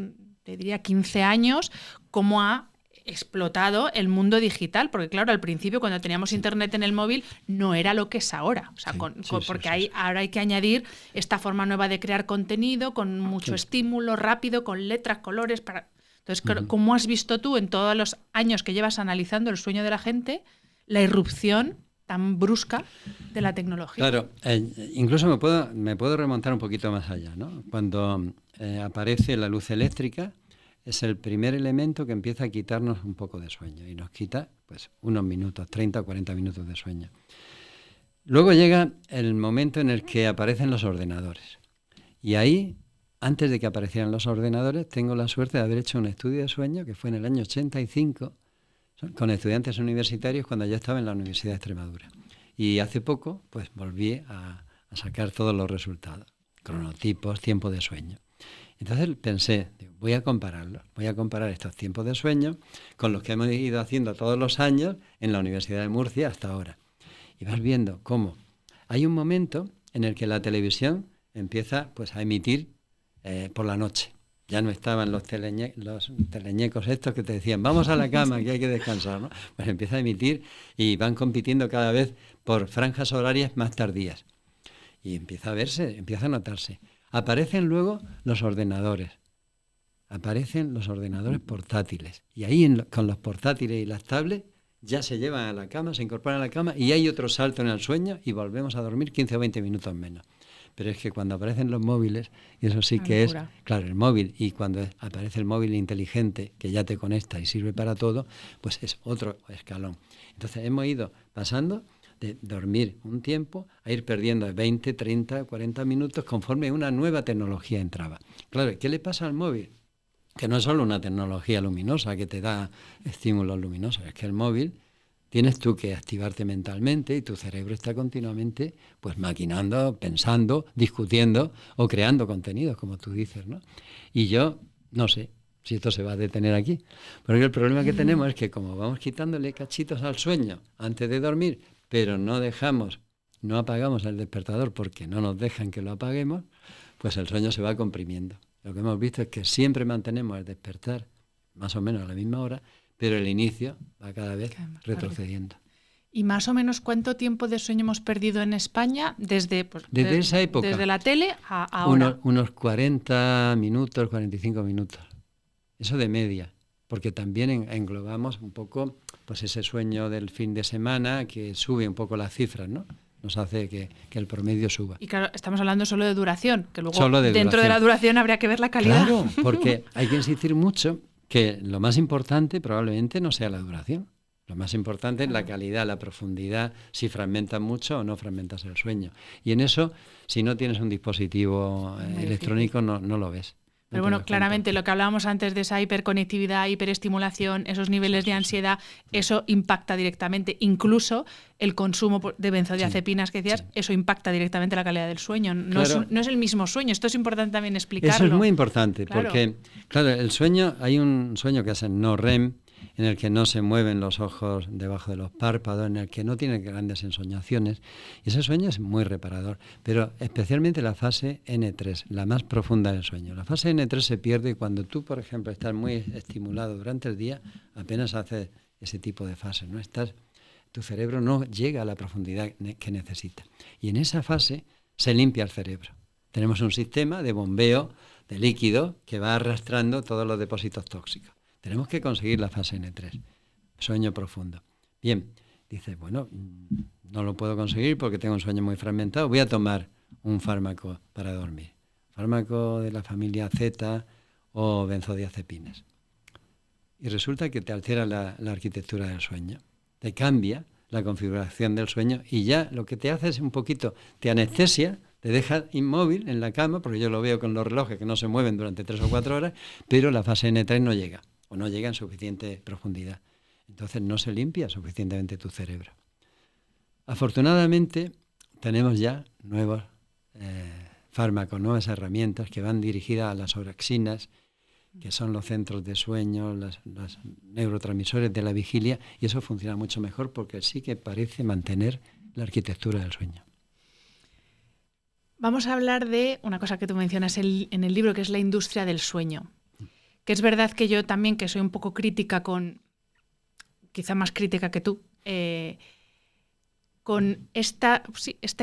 te diría, 15 años, cómo ha explotado el mundo digital? Porque claro, al principio cuando teníamos internet en el móvil no era lo que es ahora, o sea, porque ahora hay que añadir esta forma nueva de crear contenido con mucho estímulo rápido, con letras, colores. Entonces, ¿cómo has visto tú en todos los años que llevas analizando el sueño de la gente la irrupción tan brusca de la tecnología? Claro, incluso me puedo remontar un poquito más allá, ¿no? Cuando aparece la luz eléctrica, es el primer elemento que empieza a quitarnos un poco de sueño y nos quita pues unos minutos, 30 o 40 minutos de sueño. Luego llega el momento en el que aparecen los ordenadores. Y ahí, antes de que aparecieran los ordenadores, tengo la suerte de haber hecho un estudio de sueño que fue en el año 85 con estudiantes universitarios cuando yo estaba en la Universidad de Extremadura. Y hace poco pues volví a sacar todos los resultados, cronotipos, tiempo de sueño. Entonces pensé, voy a comparar estos tiempos de sueño con los que hemos ido haciendo todos los años en la Universidad de Murcia hasta ahora. Y vas viendo cómo hay un momento en el que la televisión empieza pues a emitir por la noche. Ya no estaban los teleñecos estos que te decían, vamos a la cama, que hay que descansar, ¿no? Pues empieza a emitir y van compitiendo cada vez por franjas horarias más tardías. Y empieza a verse, empieza a notarse. Aparecen luego los ordenadores portátiles. Y ahí con los portátiles y las tablets ya se llevan a la cama, se incorporan a la cama y hay otro salto en el sueño y volvemos a dormir 15 o 20 minutos menos. Pero es que cuando aparecen los móviles, y eso sí que es, claro, el móvil, y cuando aparece el móvil inteligente que ya te conecta y sirve para todo, pues es otro escalón. Entonces hemos ido pasando de dormir un tiempo a ir perdiendo 20, 30, 40 minutos conforme una nueva tecnología entraba. Claro, ¿qué le pasa al móvil? Que no es solo una tecnología luminosa que te da estímulos luminosos, es que el móvil tienes tú que activarte mentalmente y tu cerebro está continuamente pues maquinando, pensando, discutiendo o creando contenidos, como tú dices, ¿no? Y yo no sé si esto se va a detener aquí, porque el problema que tenemos es que como vamos quitándole cachitos al sueño antes de dormir, pero no apagamos el despertador porque no nos dejan que lo apaguemos, pues el sueño se va comprimiendo. Lo que hemos visto es que siempre mantenemos el despertar más o menos a la misma hora, pero el inicio va cada vez retrocediendo. ¿Y más o menos cuánto tiempo de sueño hemos perdido en España desde esa época? Desde la tele a ahora. Unos 40 minutos, 45 minutos. Eso de media, porque también englobamos un poco pues ese sueño del fin de semana que sube un poco las cifras, ¿no? Nos hace que el promedio suba. Y claro, estamos hablando solo de duración, que luego dentro de la duración habría que ver la calidad. Claro, porque hay que insistir mucho que lo más importante probablemente no sea la duración. Lo más importante es la calidad, la profundidad, si fragmentas mucho o no fragmentas el sueño. Y en eso, si no tienes un dispositivo electrónico, no lo ves. Pero bueno, claramente lo que hablábamos antes de esa hiperconectividad, hiperestimulación, esos niveles de ansiedad, eso impacta directamente. Incluso el consumo de benzodiazepinas que decías, eso impacta directamente la calidad del sueño. No es el mismo sueño. Esto es importante también explicarlo. Eso es muy importante, porque, claro, el sueño, hay un sueño que es el no REM, en el que no se mueven los ojos debajo de los párpados, en el que no tiene grandes ensoñaciones. Y ese sueño es muy reparador, pero especialmente la fase N3, la más profunda del sueño. La fase N3 se pierde cuando tú, por ejemplo, estás muy estimulado durante el día, apenas haces ese tipo de fase, ¿no? Tu cerebro no llega a la profundidad que necesita. Y en esa fase se limpia el cerebro. Tenemos un sistema de bombeo de líquido que va arrastrando todos los depósitos tóxicos. Tenemos que conseguir la fase N3, sueño profundo. Bien, dices, bueno, no lo puedo conseguir porque tengo un sueño muy fragmentado, voy a tomar un fármaco para dormir. Fármaco de la familia Z o benzodiazepinas. Y resulta que te altera la arquitectura del sueño, te cambia la configuración del sueño y ya lo que te hace es un poquito, te anestesia, te deja inmóvil en la cama, porque yo lo veo con los relojes que no se mueven durante 3 o 4 horas, pero la fase N3 no llega, o no llega en suficiente profundidad. Entonces no se limpia suficientemente tu cerebro. Afortunadamente tenemos ya nuevos fármacos, nuevas herramientas que van dirigidas a las oroxinas, que son los centros de sueño, los neurotransmisores de la vigilia, y eso funciona mucho mejor porque sí que parece mantener la arquitectura del sueño. Vamos a hablar de una cosa que tú mencionas en el libro, que es la industria del sueño. Que es verdad que yo también, que soy un poco crítica quizá más crítica que tú, con esta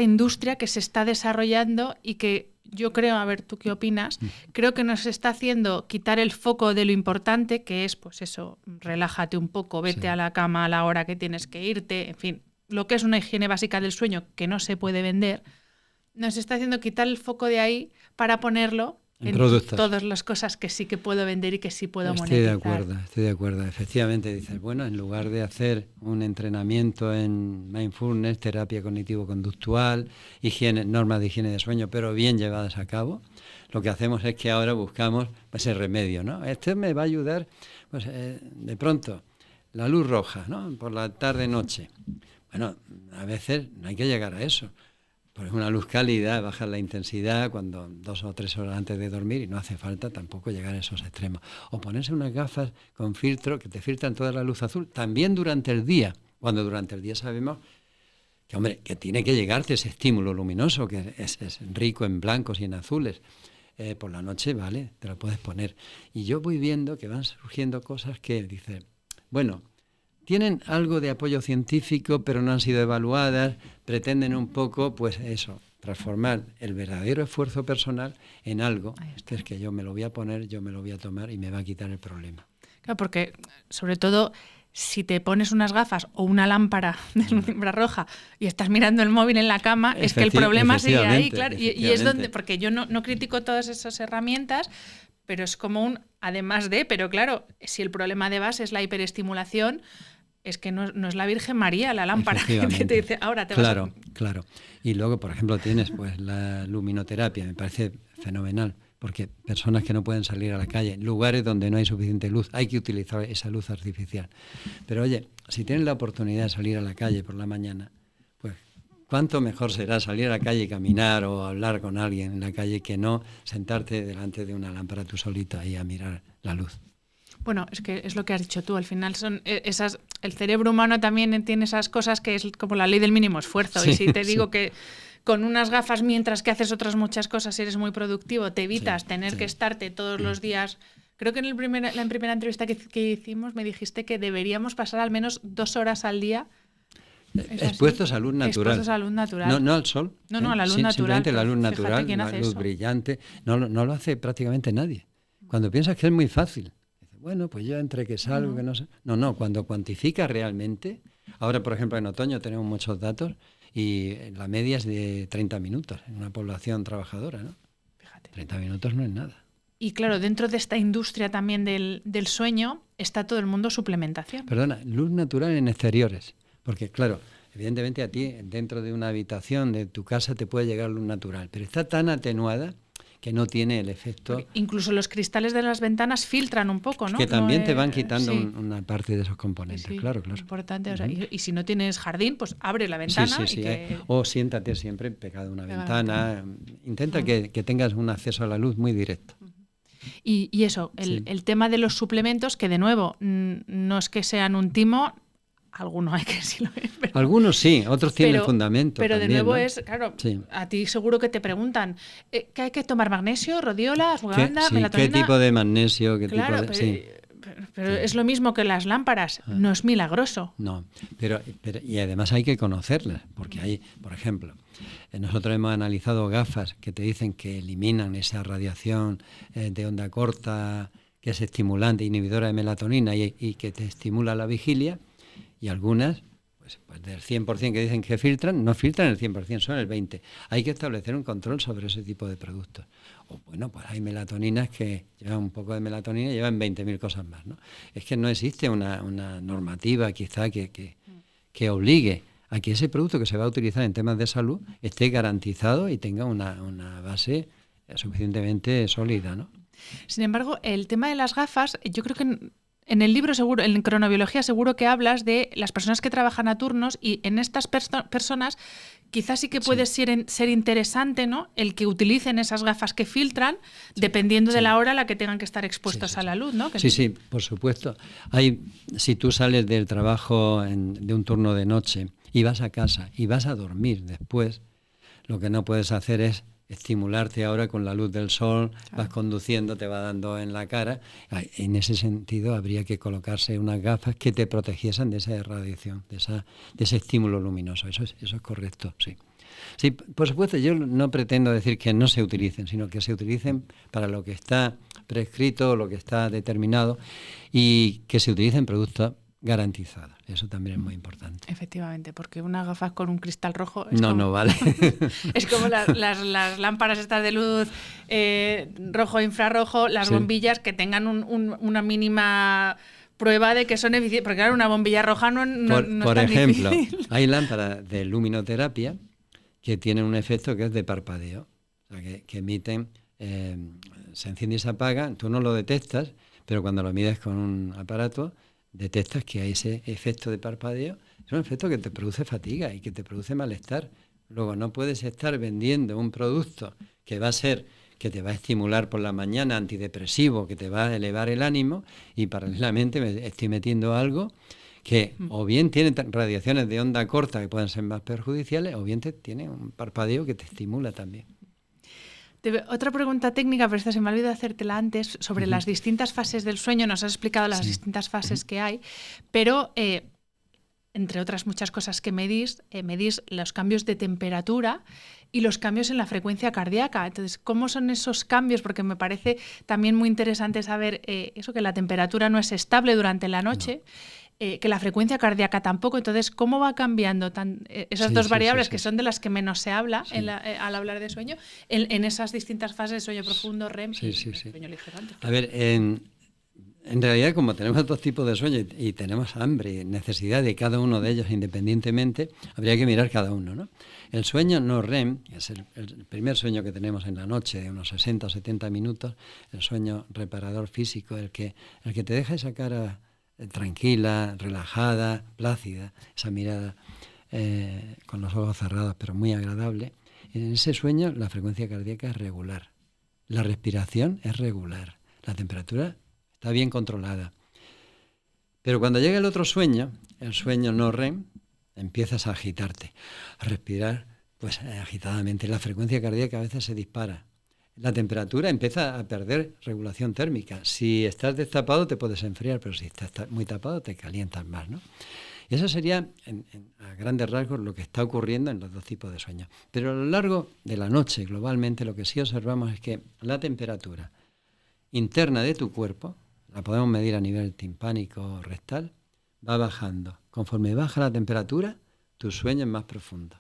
industria que se está desarrollando y que yo creo, a ver, ¿tú qué opinas? Creo que nos está haciendo quitar el foco de lo importante, que es, pues eso, relájate un poco, vete a la cama a la hora que tienes que irte, en fin, lo que es una higiene básica del sueño que no se puede vender, nos está haciendo quitar el foco de ahí para ponerlo en todas las cosas que sí que puedo vender y que sí puedo monetizar. Estoy de acuerdo. Efectivamente, dices, bueno, en lugar de hacer un entrenamiento en mindfulness, terapia cognitivo-conductual, normas de higiene de sueño, pero bien llevadas a cabo, lo que hacemos es que ahora buscamos ese remedio, ¿no? Este me va a ayudar, pues de pronto, la luz roja, ¿no? Por la tarde-noche. Bueno, a veces no hay que llegar a eso. Pues una luz cálida, bajar la intensidad cuando 2 o 3 horas antes de dormir, y no hace falta tampoco llegar a esos extremos. O ponerse unas gafas con filtro que te filtran toda la luz azul, también durante el día, cuando durante el día sabemos que, hombre, que tiene que llegarte ese estímulo luminoso, que es rico en blancos y en azules. Por la noche, vale, te lo puedes poner. Y yo voy viendo que van surgiendo cosas que dice, bueno, tienen algo de apoyo científico, pero no han sido evaluadas, pretenden un poco, pues eso, transformar el verdadero esfuerzo personal en algo, es que yo me lo voy a poner, yo me lo voy a tomar y me va a quitar el problema. Claro, porque sobre todo si te pones unas gafas o una lámpara de luz infrarroja y estás mirando el móvil en la cama, es que el problema sigue ahí, claro, y es donde, porque yo no critico todas esas herramientas, pero es como además de, pero claro, si el problema de base es la hiperestimulación, es que no es la Virgen María la lámpara que te dice, ahora te vas a... Claro. Y luego, por ejemplo, tienes pues la luminoterapia, me parece fenomenal, porque personas que no pueden salir a la calle, lugares donde no hay suficiente luz, hay que utilizar esa luz artificial. Pero oye, si tienes la oportunidad de salir a la calle por la mañana, pues cuánto mejor será salir a la calle y caminar o hablar con alguien en la calle que no sentarte delante de una lámpara tú solita y a mirar la luz. Bueno, es que es lo que has dicho tú, al final son esas, el cerebro humano también tiene esas cosas que es como la ley del mínimo esfuerzo, y si te digo que con unas gafas mientras que haces otras muchas cosas eres muy productivo, te evitas tener que estarte todos los días. Creo que en la primera entrevista que hicimos me dijiste que deberíamos pasar al menos 2 horas al día expuestos a luz natural. Expuestos a luz natural. No al sol. No, a la luz natural. Simplemente la luz natural, la luz brillante. No lo hace prácticamente nadie. Cuando piensas que es muy fácil. Bueno, pues yo entre que salgo, que no sé. No, cuando cuantifica realmente. Ahora, por ejemplo, en otoño tenemos muchos datos y la media es de 30 minutos en una población trabajadora, ¿no? Fíjate. 30 minutos no es nada. Y claro, dentro de esta industria también del sueño está todo el mundo suplementación. Perdona, luz natural en exteriores. Porque, claro, evidentemente a ti dentro de una habitación de tu casa te puede llegar luz natural, pero está tan atenuada que no tiene el efecto... Porque incluso los cristales de las ventanas filtran un poco, ¿no? Que también te van quitando una parte de esos componentes, claro. Importante. O sea, y si no tienes jardín, pues abre la ventana. O siéntate siempre pegado a una ventana. Intenta que tengas un acceso a la luz muy directo. Y eso, el tema de los suplementos, que de nuevo, no es que sean un timo... Algunos hay que sí lo es. Algunos sí, otros tienen fundamento. Pero también, de nuevo ¿no? es, claro, a ti seguro que te preguntan, ¿que hay que tomar magnesio, rodiola, ashwagandha, melatonina? ¿Qué tipo de magnesio? Pero es lo mismo que las lámparas, no es milagroso. No, pero y además hay que conocerlas, porque hay, por ejemplo, nosotros hemos analizado gafas que te dicen que eliminan esa radiación de onda corta, que es estimulante, inhibidora de melatonina y que te estimula la vigilia. Y algunas, pues del 100% que dicen que filtran, no filtran el 100%, son el 20%. Hay que establecer un control sobre ese tipo de productos. O bueno, pues hay melatoninas que llevan un poco de melatonina y llevan 20.000 cosas más, ¿no? Es que no existe una normativa quizá que obligue a que ese producto que se va a utilizar en temas de salud esté garantizado y tenga una base suficientemente sólida, ¿no? Sin embargo, el tema de las gafas, yo creo que en el libro seguro, en cronobiología seguro que hablas de las personas que trabajan a turnos, y en estas personas quizás sí que puede ser interesante, ¿no?, el que utilicen esas gafas que filtran, dependiendo de la hora a la que tengan que estar expuestos a la luz, ¿no? Sí, por supuesto. Si tú sales del trabajo de un turno de noche y vas a casa y vas a dormir después, lo que no puedes hacer es estimularte ahora con la luz del sol, vas conduciendo, te va dando en la cara. En ese sentido habría que colocarse unas gafas que te protegiesen de esa radiación, de ese estímulo luminoso. Eso es correcto, sí. Sí, por supuesto, yo no pretendo decir que no se utilicen, sino que se utilicen para lo que está prescrito, lo que está determinado, y que se utilicen productos garantizados. Eso también es muy importante. Efectivamente, porque unas gafas con un cristal rojo... No vale. Es como las lámparas estas de luz rojo e infrarrojo, las bombillas que tengan una mínima prueba de que son eficientes. Porque claro, una bombilla roja no por es tan ejemplo, difícil. Hay lámparas de luminoterapia que tienen un efecto que es de parpadeo. O sea, que emiten, se enciende y se apaga, tú no lo detectas, pero cuando lo mides con un aparato, detectas que hay ese efecto de parpadeo. Es un efecto que te produce fatiga y que te produce malestar. Luego, no puedes estar vendiendo un producto que te va a estimular por la mañana, antidepresivo, que te va a elevar el ánimo, y paralelamente me estoy metiendo algo que o bien tiene radiaciones de onda corta que pueden ser más perjudiciales, o bien tiene un parpadeo que te estimula también. Otra pregunta técnica, pero esta se me ha olvidado hacértela antes, sobre las distintas fases del sueño. Nos has explicado las distintas fases que hay, pero entre otras muchas cosas que medís los cambios de temperatura y los cambios en la frecuencia cardíaca. Entonces, ¿cómo son esos cambios? Porque me parece también muy interesante saber eso, que la temperatura no es estable durante la noche. Que la frecuencia cardíaca tampoco. Entonces, ¿cómo va cambiando esas dos variables que son de las que menos se habla al hablar de sueño, en esas distintas fases de sueño profundo, REM y sueño ligero? A ver, en realidad, como tenemos dos tipos de sueño y tenemos hambre y necesidad de cada uno de ellos independientemente, habría que mirar cada uno, ¿no? El sueño no REM, es el primer sueño que tenemos en la noche, de unos 60 o 70 minutos, el sueño reparador físico, el que te deja esa cara tranquila, relajada, plácida, esa mirada con los ojos cerrados, pero muy agradable. En ese sueño la frecuencia cardíaca es regular, la respiración es regular, la temperatura está bien controlada. Pero cuando llega el otro sueño, el sueño no REM, empiezas a agitarte, a respirar pues agitadamente. La frecuencia cardíaca a veces se dispara. La temperatura empieza a perder regulación térmica. Si estás destapado te puedes enfriar, pero si estás muy tapado te calientas más, ¿no? Y eso sería, a grandes rasgos, lo que está ocurriendo en los dos tipos de sueños. Pero a lo largo de la noche, globalmente, lo que sí observamos es que la temperatura interna de tu cuerpo, la podemos medir a nivel timpánico o rectal, va bajando. Conforme baja la temperatura, tu sueño es más profundo.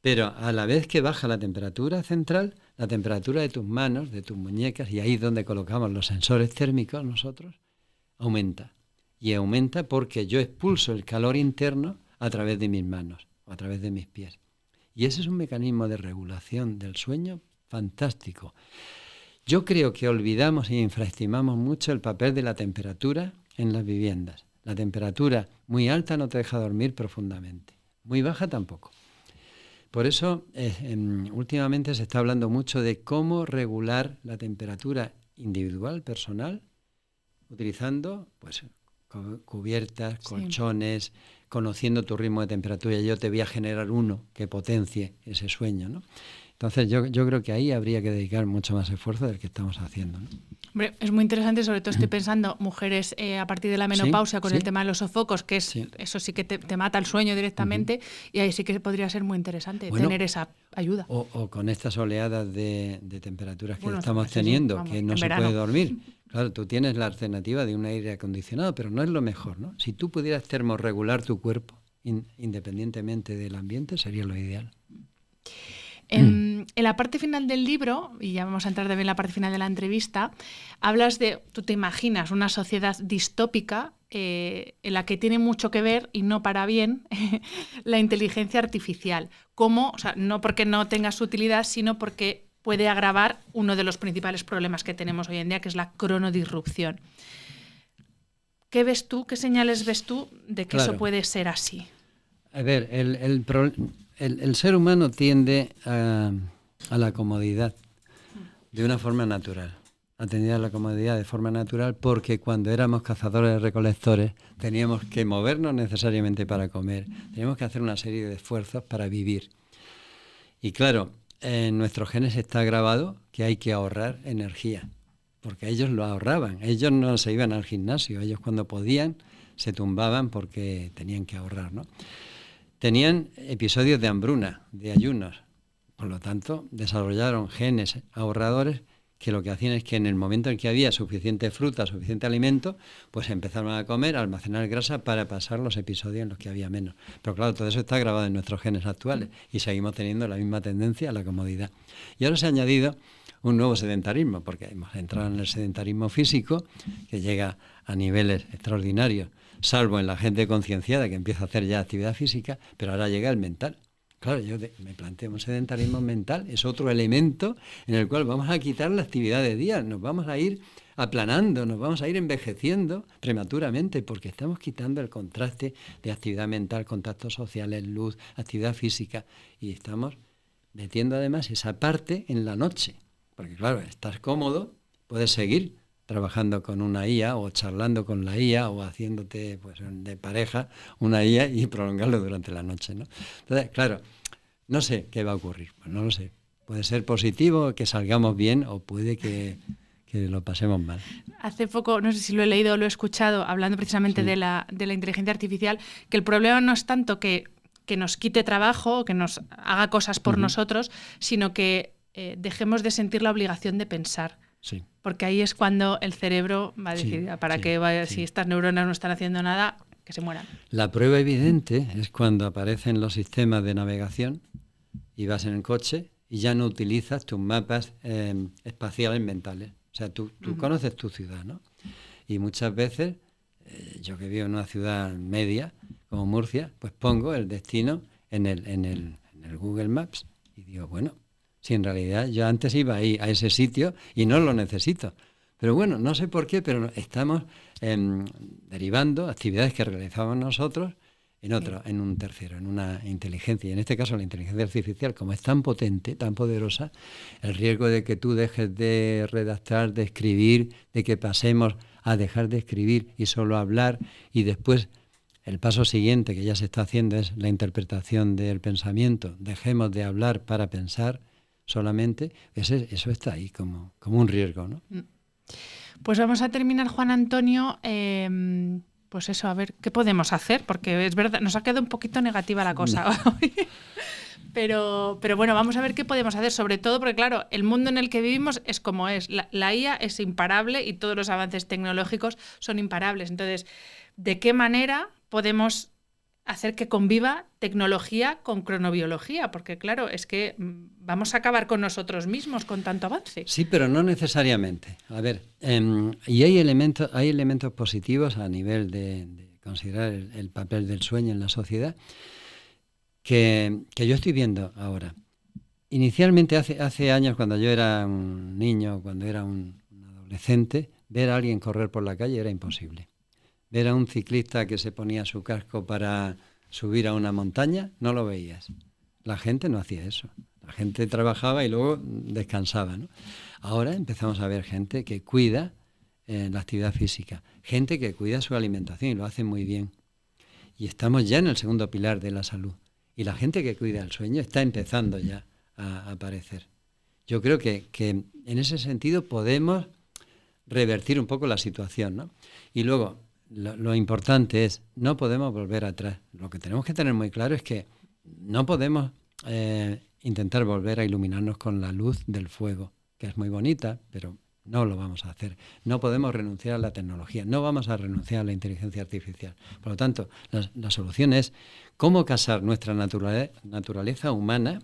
Pero a la vez que baja la temperatura central, la temperatura de tus manos, de tus muñecas, y ahí es donde colocamos los sensores térmicos nosotros, aumenta. Y aumenta porque yo expulso el calor interno a través de mis manos, o a través de mis pies. Y ese es un mecanismo de regulación del sueño fantástico. Yo creo que olvidamos e infraestimamos mucho el papel de la temperatura en las viviendas. La temperatura muy alta no te deja dormir profundamente, muy baja tampoco. Por eso, últimamente se está hablando mucho de cómo regular la temperatura individual, personal, utilizando pues cubiertas, colchones, conociendo tu ritmo de temperatura. Yo te voy a generar uno que potencie ese sueño, ¿no? Entonces, yo creo que ahí habría que dedicar mucho más esfuerzo del que estamos haciendo, ¿no? Hombre, es muy interesante, sobre todo estoy pensando mujeres a partir de la menopausia con el tema de los sofocos, que es eso sí que te mata el sueño directamente, y ahí sí que podría ser muy interesante tener esa ayuda. O con estas oleadas de temperaturas que estamos teniendo, que no se puede dormir. Claro, tú tienes la alternativa de un aire acondicionado, pero no es lo mejor, ¿no? Si tú pudieras termorregular tu cuerpo independientemente del ambiente, sería lo ideal. En la parte final del libro, y ya vamos a entrar también en la parte final de la entrevista, hablas tú te imaginas una sociedad distópica en la que tiene mucho que ver, y no para bien, la inteligencia artificial. O sea, no porque no tenga su utilidad, sino porque puede agravar uno de los principales problemas que tenemos hoy en día, que es la cronodisrupción. ¿Qué ves tú, qué señales ves tú de que eso puede ser así? A ver, el ser humano tiende a la comodidad de una forma natural. Ha tendido a la comodidad de forma natural porque cuando éramos cazadores-recolectores teníamos que movernos necesariamente para comer, teníamos que hacer una serie de esfuerzos para vivir. Y claro, en nuestros genes está grabado que hay que ahorrar energía, porque ellos lo ahorraban. Ellos no se iban al gimnasio, ellos cuando podían se tumbaban porque tenían que ahorrar, ¿no? Tenían episodios de hambruna, de ayunos. Por lo tanto, desarrollaron genes ahorradores que lo que hacían es que en el momento en que había suficiente fruta, suficiente alimento, pues empezaron a comer, a almacenar grasa para pasar los episodios en los que había menos. Pero claro, todo eso está grabado en nuestros genes actuales y seguimos teniendo la misma tendencia a la comodidad. Y ahora se ha añadido un nuevo sedentarismo, porque hemos entrado en el sedentarismo físico, que llega a niveles extraordinarios, salvo en la gente concienciada que empieza a hacer ya actividad física, pero ahora llega el mental. Claro, yo me planteo un sedentarismo mental, es otro elemento en el cual vamos a quitar la actividad de día, nos vamos a ir aplanando, nos vamos a ir envejeciendo prematuramente, porque estamos quitando el contraste de actividad mental, contactos sociales, luz, actividad física, y estamos metiendo además esa parte en la noche, porque claro, estás cómodo, puedes seguir trabajando con una IA o charlando con la IA o haciéndote pues de pareja una IA y prolongarlo durante la noche, ¿no? Entonces, claro, no sé qué va a ocurrir, pues no lo sé. Puede ser positivo, que salgamos bien, o puede que lo pasemos mal. Hace poco, no sé si lo he leído o lo he escuchado, hablando precisamente de la inteligencia artificial, que el problema no es tanto que nos quite trabajo, que nos haga cosas por nosotros, sino que dejemos de sentir la obligación de pensar. Sí. Porque ahí es cuando el cerebro va a decir, si estas neuronas no están haciendo nada, que se mueran. La prueba evidente es cuando aparecen los sistemas de navegación y vas en el coche y ya no utilizas tus mapas espaciales mentales. O sea, tú conoces tu ciudad, ¿no? Y muchas veces, yo que vivo en una ciudad media, como Murcia, pues pongo el destino en el Google Maps y digo, bueno, si en realidad yo antes iba ahí a ese sitio y no lo necesito. Pero bueno, no sé por qué, pero estamos derivando actividades que realizamos nosotros en un tercero, en una inteligencia. Y en este caso la inteligencia artificial, como es tan potente, tan poderosa, el riesgo de que tú dejes de redactar, de escribir, de que pasemos a dejar de escribir y solo hablar, y después el paso siguiente que ya se está haciendo es la interpretación del pensamiento. Dejemos de hablar para pensar solamente, eso está ahí como un riesgo, ¿no? Pues vamos a terminar, Juan Antonio, pues eso, a ver, ¿qué podemos hacer? Porque es verdad, nos ha quedado un poquito negativa la cosa hoy. Pero bueno, vamos a ver qué podemos hacer, sobre todo porque, claro, el mundo en el que vivimos es como es. La IA es imparable y todos los avances tecnológicos son imparables. Entonces, ¿de qué manera podemos hacer que conviva tecnología con cronobiología? Porque claro, es que vamos a acabar con nosotros mismos con tanto avance. Sí, pero no necesariamente. A ver, y hay elementos positivos a nivel de considerar el papel del sueño en la sociedad que yo estoy viendo ahora. Inicialmente, hace años, cuando yo era un niño, cuando era un adolescente, ver a alguien correr por la calle era imposible. Ver a un ciclista que se ponía su casco para subir a una montaña, no lo veías. La gente no hacía eso. La gente trabajaba y luego descansaba, ¿no? Ahora empezamos a ver gente que cuida la actividad física, gente que cuida su alimentación y lo hace muy bien. Y estamos ya en el segundo pilar de la salud. Y la gente que cuida el sueño está empezando ya a aparecer. Yo creo que en ese sentido podemos revertir un poco la situación, ¿no? Y luego, lo importante es, no podemos volver atrás. Lo que tenemos que tener muy claro es que no podemos intentar volver a iluminarnos con la luz del fuego, que es muy bonita, pero No lo vamos a hacer. No podemos renunciar a la tecnología. No vamos a renunciar a la inteligencia artificial. Por lo tanto, la solución es cómo casar nuestra naturaleza humana,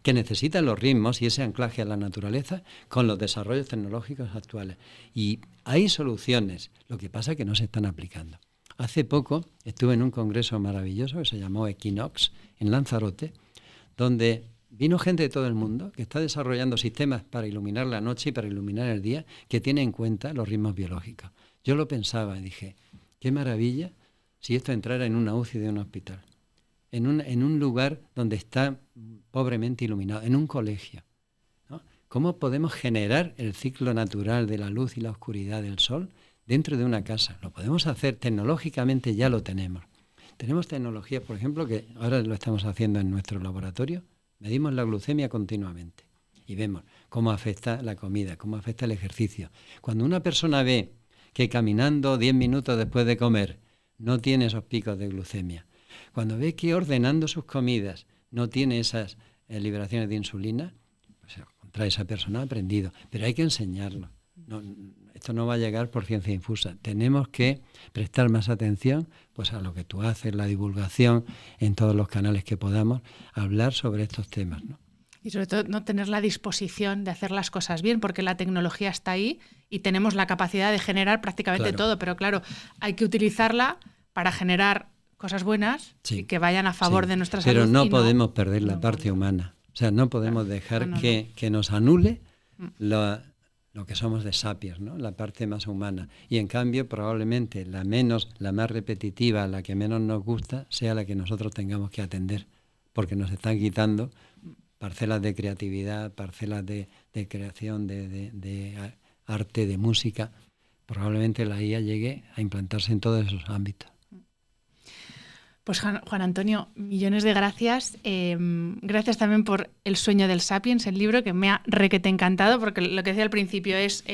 que necesita los ritmos y ese anclaje a la naturaleza, con los desarrollos tecnológicos actuales. Y hay soluciones, lo que pasa es que no se están aplicando. Hace poco estuve en un congreso maravilloso que se llamó Equinox, en Lanzarote, donde vino gente de todo el mundo que está desarrollando sistemas para iluminar la noche y para iluminar el día que tiene en cuenta los ritmos biológicos. Yo lo pensaba y dije, qué maravilla si esto entrara en una UCI de un hospital, en un lugar donde está pobremente iluminado, en un colegio, ¿no? ¿Cómo podemos generar el ciclo natural de la luz y la oscuridad del sol dentro de una casa? Lo podemos hacer, tecnológicamente ya lo tenemos. Tenemos tecnologías, por ejemplo, que ahora lo estamos haciendo en nuestro laboratorio. Medimos la glucemia continuamente y vemos cómo afecta la comida, cómo afecta el ejercicio. Cuando una persona ve que caminando 10 minutos después de comer no tiene esos picos de glucemia, cuando ve que ordenando sus comidas no tiene esas liberaciones de insulina, pues contra esa persona ha aprendido. Pero hay que enseñarlo. Esto no va a llegar por ciencia infusa. Tenemos que prestar más atención pues a lo que tú haces, la divulgación en todos los canales que podamos, hablar sobre estos temas, ¿no? Y sobre todo no tener la disposición de hacer las cosas bien, porque la tecnología está ahí y tenemos la capacidad de generar prácticamente todo, pero claro, hay que utilizarla para generar cosas buenas y que vayan a favor de nuestra salud. Pero no podemos perder la parte humana. O sea, no podemos dejar que nos anule lo que somos de sapiens, ¿no? La parte más humana. Y en cambio, probablemente la más repetitiva, la que menos nos gusta, sea la que nosotros tengamos que atender, porque nos están quitando parcelas de creatividad, parcelas de creación, de arte, de música. Probablemente la IA llegue a implantarse en todos esos ámbitos. Pues Juan Antonio, millones de gracias. Gracias también por El sueño del Sapiens, el libro que me ha requete encantado, porque lo que decía al principio es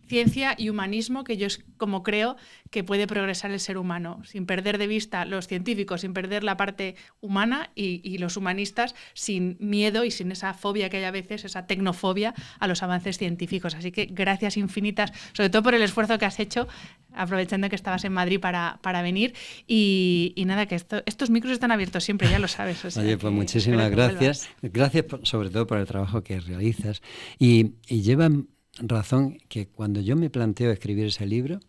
ciencia y humanismo, que yo es como creo que puede progresar el ser humano, sin perder de vista los científicos, sin perder la parte humana y los humanistas, sin miedo y sin esa fobia que hay a veces, esa tecnofobia a los avances científicos. Así que gracias infinitas, sobre todo por el esfuerzo que has hecho, aprovechando que estabas en Madrid para venir. Y nada, que estos micros están abiertos siempre, ya lo sabes. O sea, oye, pues muchísimas gracias. Gracias sobre todo por el trabajo que realizas. Y llevan razón que cuando yo me planteo escribir ese libro,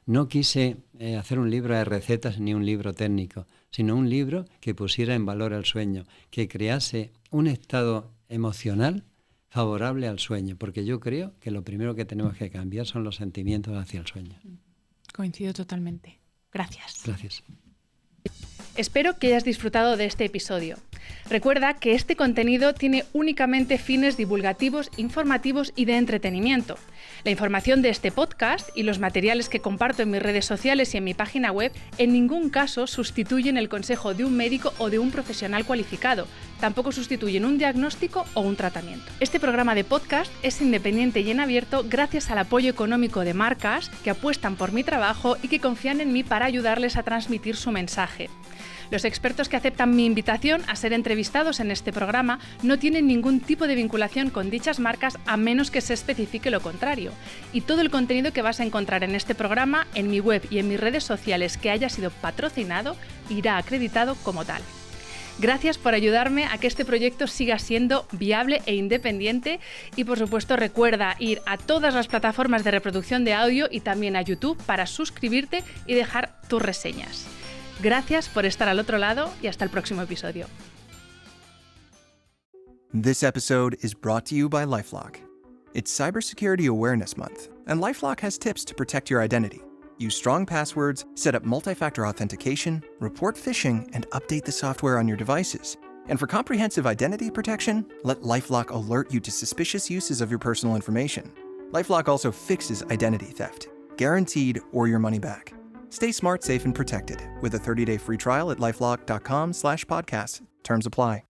no quise hacer un libro de recetas ni un libro técnico, sino un libro que pusiera en valor el sueño, que crease un estado emocional favorable al sueño, porque yo creo que lo primero que tenemos que cambiar son los sentimientos hacia el sueño. Coincido totalmente. Gracias. Gracias. Espero que hayas disfrutado de este episodio. Recuerda que este contenido tiene únicamente fines divulgativos, informativos y de entretenimiento. La información de este podcast y los materiales que comparto en mis redes sociales y en mi página web en ningún caso sustituyen el consejo de un médico o de un profesional cualificado. Tampoco sustituyen un diagnóstico o un tratamiento. Este programa de podcast es independiente y en abierto gracias al apoyo económico de marcas que apuestan por mi trabajo y que confían en mí para ayudarles a transmitir su mensaje. Los expertos que aceptan mi invitación a ser entrevistados en este programa no tienen ningún tipo de vinculación con dichas marcas a menos que se especifique lo contrario. Y todo el contenido que vas a encontrar en este programa, en mi web y en mis redes sociales que haya sido patrocinado, irá acreditado como tal. Gracias por ayudarme a que este proyecto siga siendo viable e independiente y por supuesto recuerda ir a todas las plataformas de reproducción de audio y también a YouTube para suscribirte y dejar tus reseñas. Gracias por estar al otro lado y hasta el próximo episodio. This episode is brought to you by LifeLock. It's Cybersecurity Awareness Month, and LifeLock has tips to protect your identity. Use strong passwords, set up multi-factor authentication, report phishing, and update the software on your devices. And for comprehensive identity protection, let LifeLock alert you to suspicious uses of your personal information. LifeLock also fixes identity theft, guaranteed or your money back. Stay smart, safe, and protected with a 30-day free trial at LifeLock.com/podcast. Terms apply.